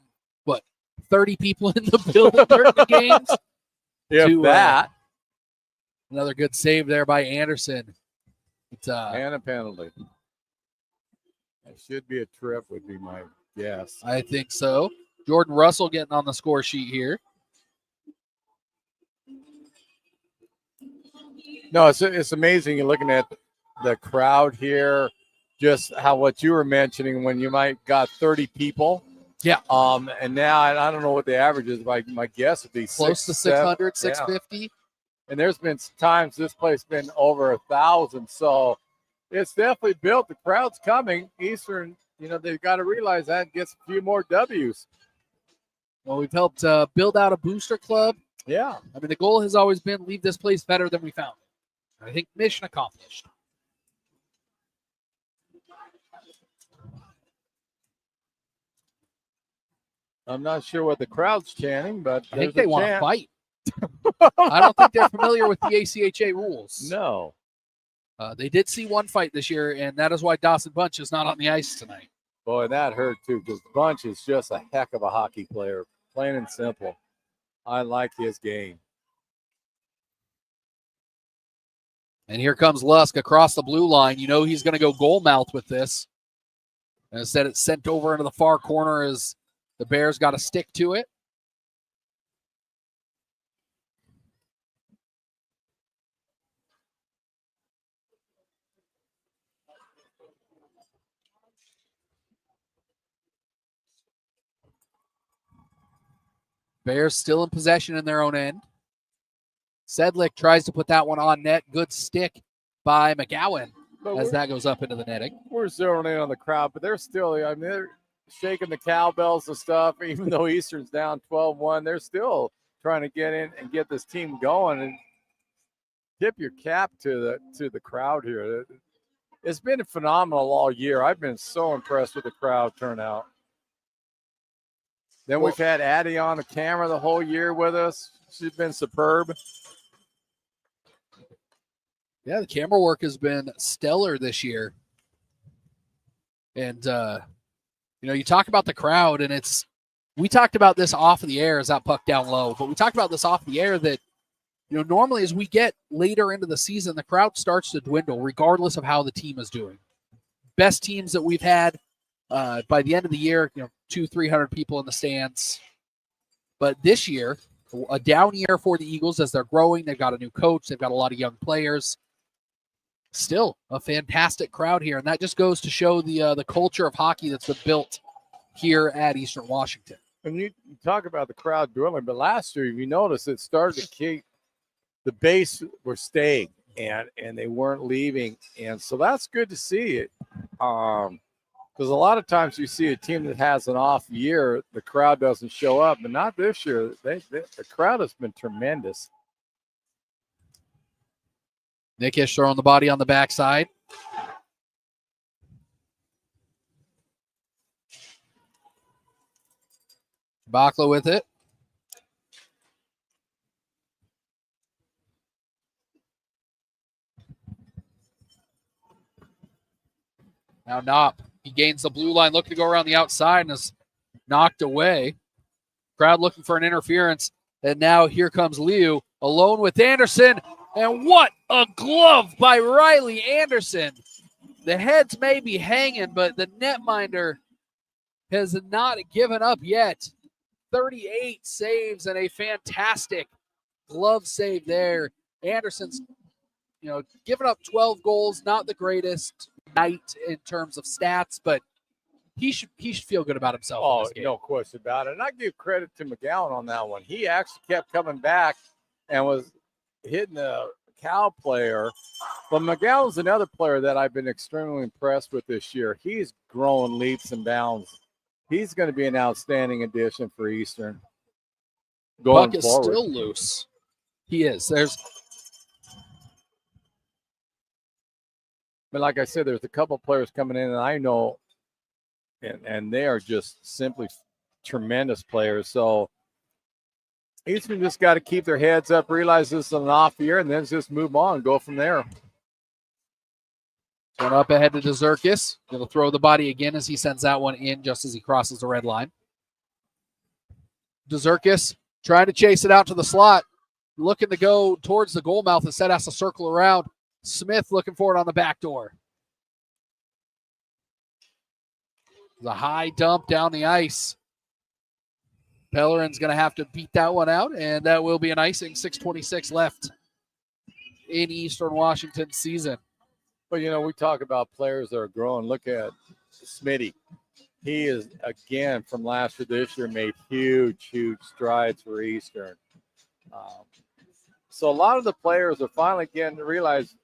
30 people in the building during the games? To that. Another good save there by Anderson. And a penalty. It should be a trip would be my guess. I think so. Jordan Russell getting on the score sheet here. No, it's amazing. You're looking at the crowd here, just what you were mentioning when you might got 30 people. Yeah. And now I don't know what the average is. My guess would be close to 600, 650. Yeah. And there's been times this place been over 1,000. So it's definitely built. The crowd's coming. Eastern, they've got to realize that and get a few more W's. Well, we've helped build out a booster club. Yeah. I mean, the goal has always been leave this place better than we found it. I think mission accomplished. I'm not sure what the crowd's chanting, but I think they want to fight. I don't think they're familiar with the ACHA rules. No. They did see one fight this year, and that is why Dawson Bunch is not on the ice tonight. Boy, that hurt too, because Bunch is just a heck of a hockey player, plain and simple. I like his game. And here comes Lusk across the blue line. You know he's going to go goal mouth with this. And instead, it's sent over into the far corner as the Bears got to stick to it. Bears still in possession in their own end. Sedlick tries to put that one on net. Good stick by McGowan as that goes up into the netting. We're zeroing in on the crowd, but they're still, they're shaking the cowbells and stuff. Even though Eastern's down 12-1, they're still trying to get in and get this team going. And tip your cap to the crowd here. It's been phenomenal all year. I've been so impressed with the crowd turnout. Then we've had Addie on the camera the whole year with us. She's been superb. Yeah, the camera work has been stellar this year. And, you talk about the crowd, and it's we talked about this off of the air as that puck down low, but we talked about this off the air that, normally as we get later into the season, the crowd starts to dwindle regardless of how the team is doing. Best teams that we've had by the end of the year, 200-300 people in the stands. But this year, a down year for the Eagles as they're growing. They've got a new coach. They've got a lot of young players. Still a fantastic crowd here, and that just goes to show the culture of hockey that's been built here at Eastern Washington. And you talk about the crowd dwindling, but last year, if you notice, it started to keep the base were staying and they weren't leaving, and so that's good to see it. Because a lot of times you see a team that has an off year, the crowd doesn't show up, but not this year. The crowd has been tremendous. Nickish throwing the body on the backside. Bakla with it. Now Knopp. He gains the blue line, looking to go around the outside and is knocked away. Crowd looking for an interference. And now here comes Liu alone with Anderson. And what a glove by Riley Anderson. The heads may be hanging, but the netminder has not given up yet. 38 saves and a fantastic glove save there. Anderson's, giving up 12 goals, not the greatest night in terms of stats, but he should feel good about himself. Oh, in this game. no question about it. And I give credit to McGowan on that one. He actually kept coming back and was hitting a Cal player. But McGowan's another player that I've been extremely impressed with this year. He's growing leaps and bounds. He's going to be an outstanding addition for Eastern going Puck is forward. still loose. He is. But like I said, there's a couple players coming in, and I know, and they are just simply tremendous players. So Eastern just got to keep their heads up, realize this is an off year, and then just move on and go from there. Going up ahead to Zerkis. Going to throw the body again as he sends that one in just as he crosses the red line. Zerkis trying to chase it out to the slot. Looking to go towards the goal mouth. Instead has to circle around. Smith looking for it on the back door. The high dump down the ice. Pellerin's going to have to beat that one out, and that will be an icing. 6:26 left in Eastern Washington season. But, we talk about players that are growing. Look at Smitty. He is, again, from last year, this year, made huge, huge strides for Eastern. So a lot of the players are finally getting to realize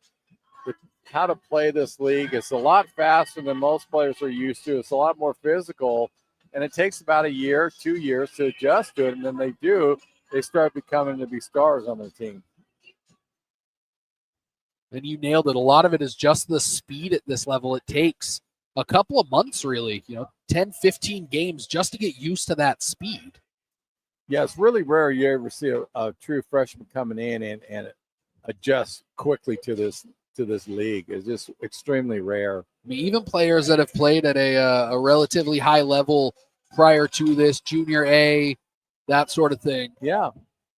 how to play this league. It's a lot faster than most players are used to. It's a lot more physical, and it takes about a year, 2 years to adjust to it. And then they start becoming to be stars on their team. And you nailed it. A lot of it is just the speed at this level. It takes a couple of months, really, 10, 15 games just to get used to that speed. Yeah, it's really rare you ever see a true freshman coming in and adjust quickly to this league. It's just extremely rare. I mean, even players that have played at a relatively high level prior to this, junior A, that sort of thing. Yeah.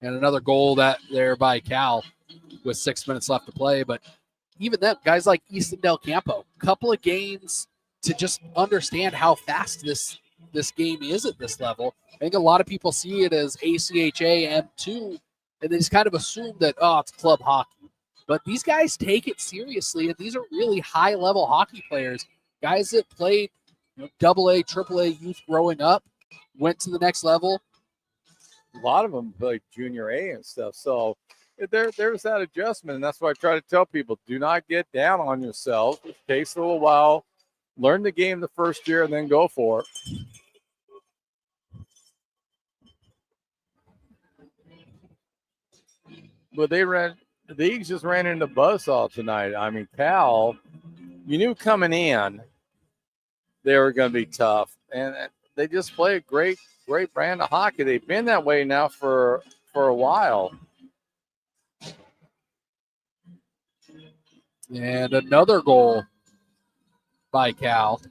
And another goal that there by Cal with 6 minutes left to play. But even then, guys like Easton Del Campo, couple of games to just understand how fast this game is at this level. I think a lot of people see it as ACHA M2, and they just kind of assume that, it's club hockey. But these guys take it seriously, and these are really high-level hockey players. Guys that played AA, AAA youth growing up, went to the next level. A lot of them play junior A and stuff. So there's that adjustment, and that's why I try to tell people, do not get down on yourself. It takes a little while. Learn the game the first year, and then go for it. But the Eagles just ran into buzzsaw tonight. I mean, Cal, you knew coming in they were going to be tough, and they just play a great brand of hockey. They've been that way now for a while. And another goal by Cal.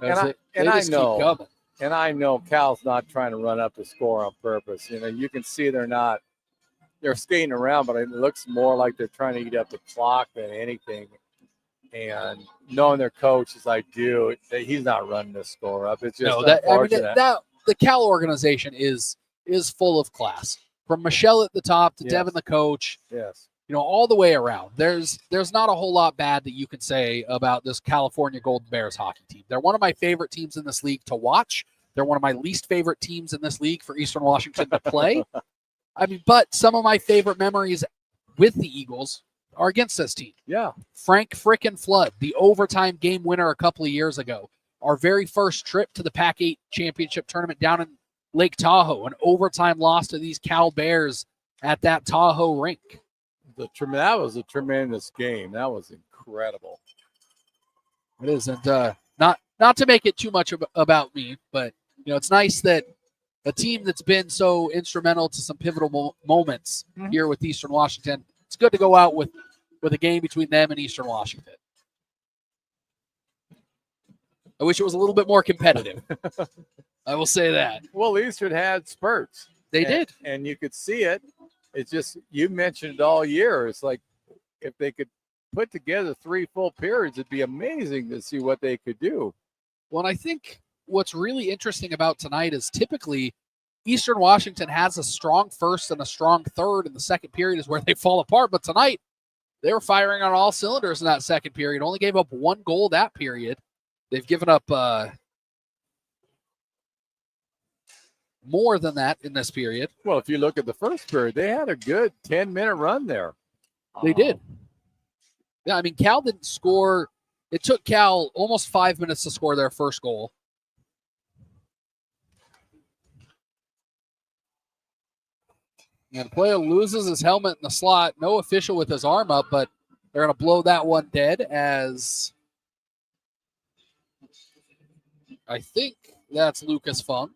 And I know And I know Cal's not trying to run up the score on purpose. You know, you can see they're skating around, but it looks more like they're trying to eat up the clock than anything. And knowing their coach as I do, he's not running the score up. It's just unfortunate. That the Cal organization is full of class. From Michelle at the top to Yes. Devin the coach, Yes. you know, all the way around. There's not a whole lot bad that you can say about this California Golden Bears hockey team. They're one of my favorite teams in this league to watch. They're one of my least favorite teams in this league for Eastern Washington to play. I mean, but some of my favorite memories with the Eagles are against this team. Yeah. Frank frickin' Flood, the overtime game winner a couple of years ago. Our very first trip to the PAC 8 championship tournament down in Lake Tahoe, an overtime loss to these Cal Bears at that Tahoe rink. That was a tremendous game. That was incredible. It is, and not to make it too much about me, but you know, it's nice that a team that's been so instrumental to some pivotal moments here with Eastern Washington, it's good to go out with a game between them and Eastern Washington. I wish it was a little bit more competitive. I will say that. Well, Eastern had spurts. They did. And you could see it. It's just, you mentioned it all year. It's like if they could put together 3 full periods, it'd be amazing to see what they could do. Well, and I think what's really interesting about tonight is typically Eastern Washington has a strong first and a strong third, and the second period is where they fall apart. But tonight, they were firing on all cylinders in that second period. Only gave up 1 goal that period. They've given up more than that in this period. Well, if you look at the first period, they had a good 10-minute run there. They did. Yeah, I mean, Cal didn't score. It took Cal almost 5 minutes to score their first goal. And player loses his helmet in the slot. No official with his arm up, but they're going to blow that one dead as I think that's Lucas Fung.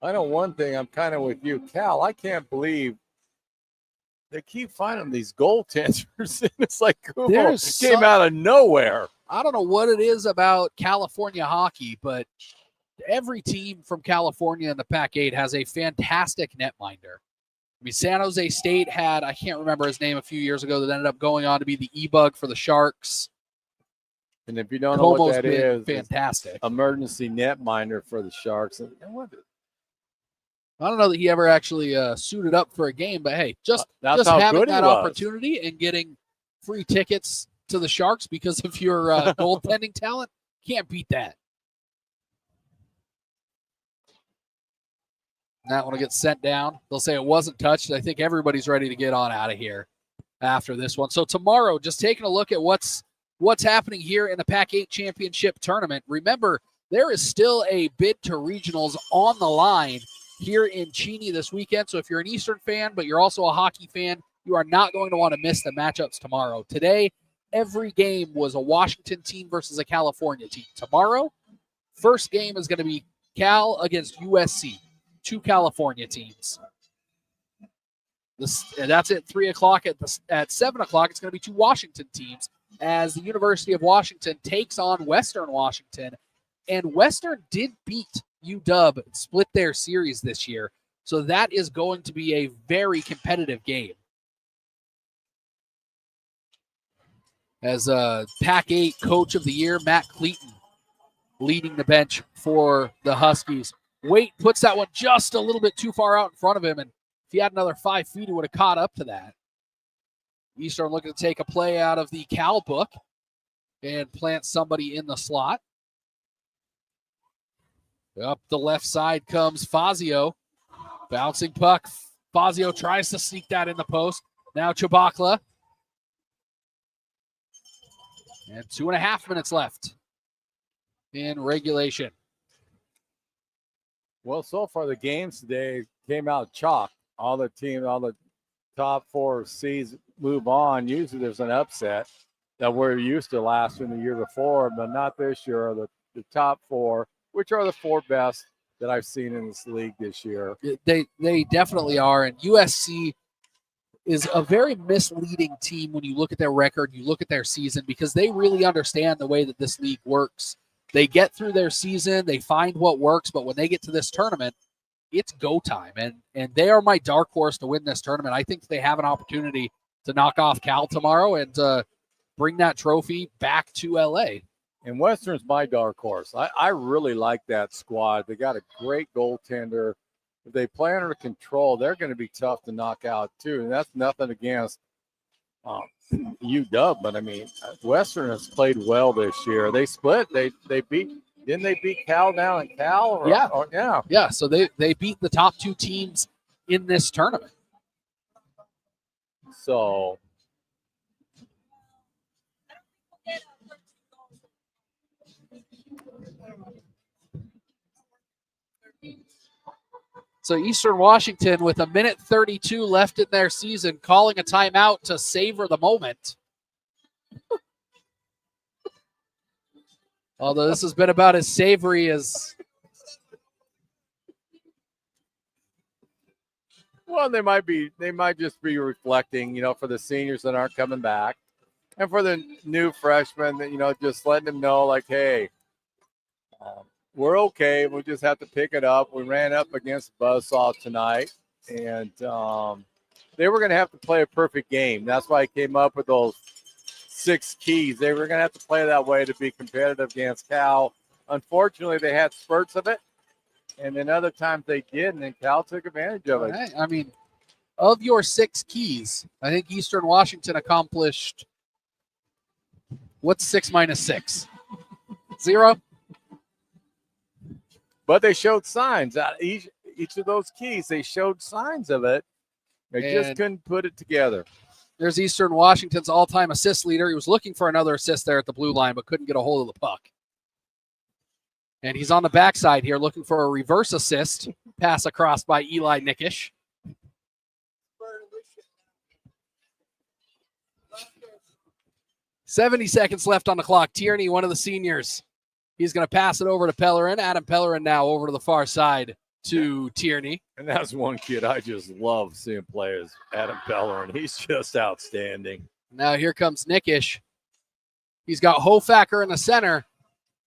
I know one thing, I'm kind of with you, Cal. I can't believe they keep finding these goaltenders. And it's like Kumo came out of nowhere. I don't know what it is about California hockey, but every team from California in the PAC 8 has a fantastic netminder. I mean, San Jose State had, I can't remember his name a few years ago, that ended up going on to be the E-Bug for the Sharks. And if you don't know what that is, fantastic. Emergency netminder for the Sharks. And what? I don't know that he ever actually suited up for a game, but hey, just how having good he that was. opportunity and getting free tickets to the Sharks because of your goaltending talent, can't beat that. That one will get sent down. They'll say it wasn't touched. I think everybody's ready to get on out of here after this one. So tomorrow, just taking a look at what's happening here in the PAC 8 Championship Tournament. Remember, there is still a bid to regionals on the line here in Cheney this weekend. So if you're an Eastern fan, but you're also a hockey fan, you are not going to want to miss the matchups tomorrow. Today, every game was a Washington team versus a California team. Tomorrow, first game is going to be Cal against USC, 2 California teams. That's at 3 o'clock. At 7 o'clock, it's going to be 2 Washington teams as the University of Washington takes on Western Washington. And Western did beat UW, split their series this year. So that is going to be a very competitive game. As PAC 8 Coach of the Year, Matt Cleaton, leading the bench for the Huskies. Waite puts that one just a little bit too far out in front of him, and if he had another 5 feet, he would have caught up to that. Eastern looking to take a play out of the Cal book and plant somebody in the slot. Up the left side comes Fazio. Bouncing puck. Fazio tries to sneak that in the post. Now Chibakla. And 2.5 minutes left in regulation. Well, so far the games today came out chalk. All the top 4 seeds move on. Usually there's an upset that we're used to last in the year before, but not this year. the top 4, which are the 4 best that I've seen in this league this year. They definitely are. And USC is a very misleading team when you look at their record, you look at their season, because they really understand the way that this league works. They get through their season, they find what works, but when they get to this tournament, it's go time. And they are my dark horse to win this tournament. I think they have an opportunity to knock off Cal tomorrow and bring that trophy back to LA. And Western's my dark horse. I really like that squad. They got a great goaltender. If they play under control, they're going to be tough to knock out too. And that's nothing against UW, but I mean, Western has played well this year. They split. They beat. Didn't they beat Cal down at Cal? Yeah. So they beat the top 2 teams in this tournament. So. So Eastern Washington, with 1:32 left in their season, calling a timeout to savor the moment. Although this has been about as savory as... Well, they might just be reflecting, for the seniors that aren't coming back. And for the new freshmen, just letting them know, like, hey, we're okay. We'll just have to pick it up. We ran up against Buzzsaw tonight, and they were going to have to play a perfect game. That's why I came up with those 6 keys. They were going to have to play that way to be competitive against Cal. Unfortunately, they had spurts of it, and then other times they didn't, and Cal took advantage of it. Right. I mean, of your 6 keys, I think Eastern Washington accomplished, what's 6 minus 6? 0? But they showed signs. Each of those keys, they showed signs of it. They just couldn't put it together. There's Eastern Washington's all-time assist leader. He was looking for another assist there at the blue line, but couldn't get a hold of the puck. And he's on the backside here looking for a reverse assist. Pass across by Eli Nickish. "70 seconds left on the clock. Tierney, one of the seniors. He's going to pass it over to Pellerin. Adam Pellerin now over to the far side to Tierney. And that's one kid I just love seeing play is Adam Pellerin. He's just outstanding. Now here comes Nickish. He's got Hofacker in the center.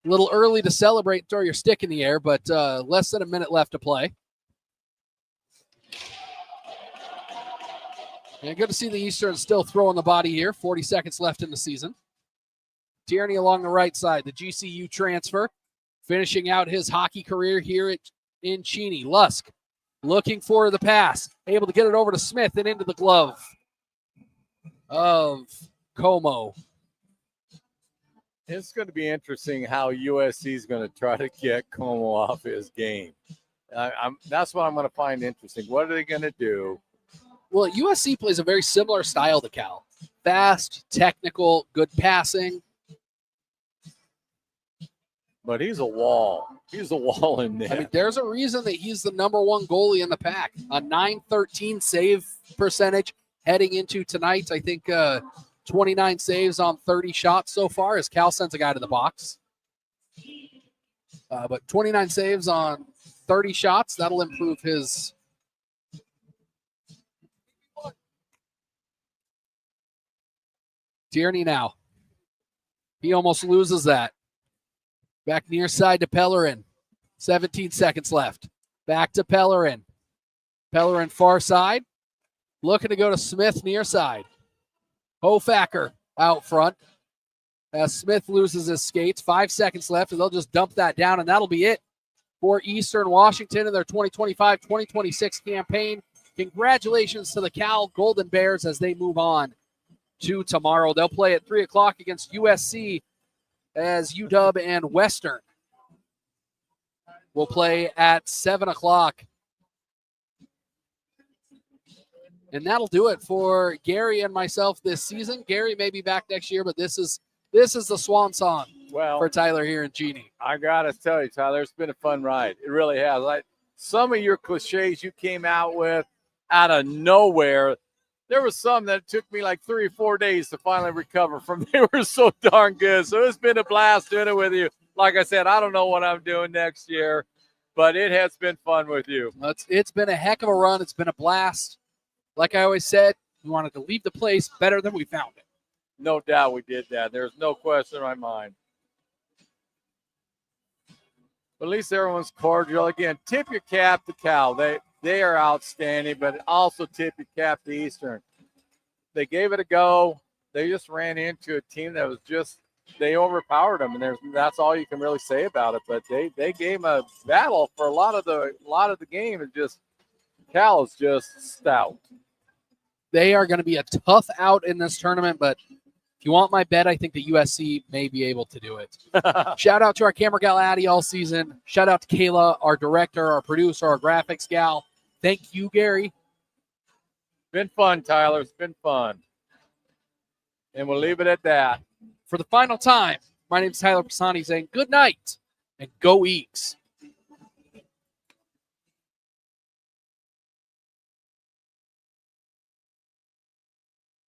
A little early to celebrate and throw your stick in the air, but less than a minute left to play. And good to see the Eastern still throwing the body here. 40 seconds left in the season. Tierney along the right side, the GCU transfer, finishing out his hockey career here in Cheney. Lusk looking for the pass, able to get it over to Smith and into the glove of Como. It's going to be interesting how USC is going to try to get Como off his game. That's what I'm going to find interesting. What are they going to do? Well, USC plays a very similar style to Cal. Fast, technical, good passing. But he's a wall. He's a wall in there. I mean, there's a reason that he's the number 1 goalie in the pack. A .913 save percentage heading into tonight. I think 29 saves on 30 shots so far as Cal sends a guy to the box. But 29 saves on 30 shots, that'll improve his... Tierney now. He almost loses that. Back near side to Pellerin. 17 seconds left. Back to Pellerin. Pellerin far side. Looking to go to Smith near side. Hofacker out front. As Smith loses his skates. 5 seconds left, and they'll just dump that down, and that'll be it for Eastern Washington in their 2025-2026 campaign. Congratulations to the Cal Golden Bears as they move on to tomorrow. They'll play at 3 o'clock against USC as UW and Western will play at 7 o'clock. And that'll do it for Gary and myself this season. Gary may be back next year, but this is the swan song for Tyler here in Cheney. I got to tell you, Tyler, it's been a fun ride. It really has. Some of your cliches you came out with out of nowhere, there was some that took me like 3 or 4 days to finally recover from. They were so darn good. So it's been a blast doing it with you. Like I said, I don't know what I'm doing next year, but it has been fun with you. It's been a heck of a run. It's been a blast. Like I always said, we wanted to leave the place better than we found it. No doubt we did that. There's no question in my mind. But at least everyone's cordial. Again, tip your cap to Cal. They are outstanding, but also tip your cap to Eastern. They gave it a go. They just ran into a team that was just, they overpowered them, and that's all you can really say about it. But they gave a battle for a lot of the game. It just, Cal is just stout. They are going to be a tough out in this tournament, but if you want my bet, I think the USC may be able to do it. Shout out to our camera gal, Addie, all season. Shout out to Kayla, our director, our producer, our graphics gal. Thank you, Gary. Been fun, Tyler. It's been fun. And we'll leave it at that. For the final time, my name is Tyler Pisani saying good night and go Eagles.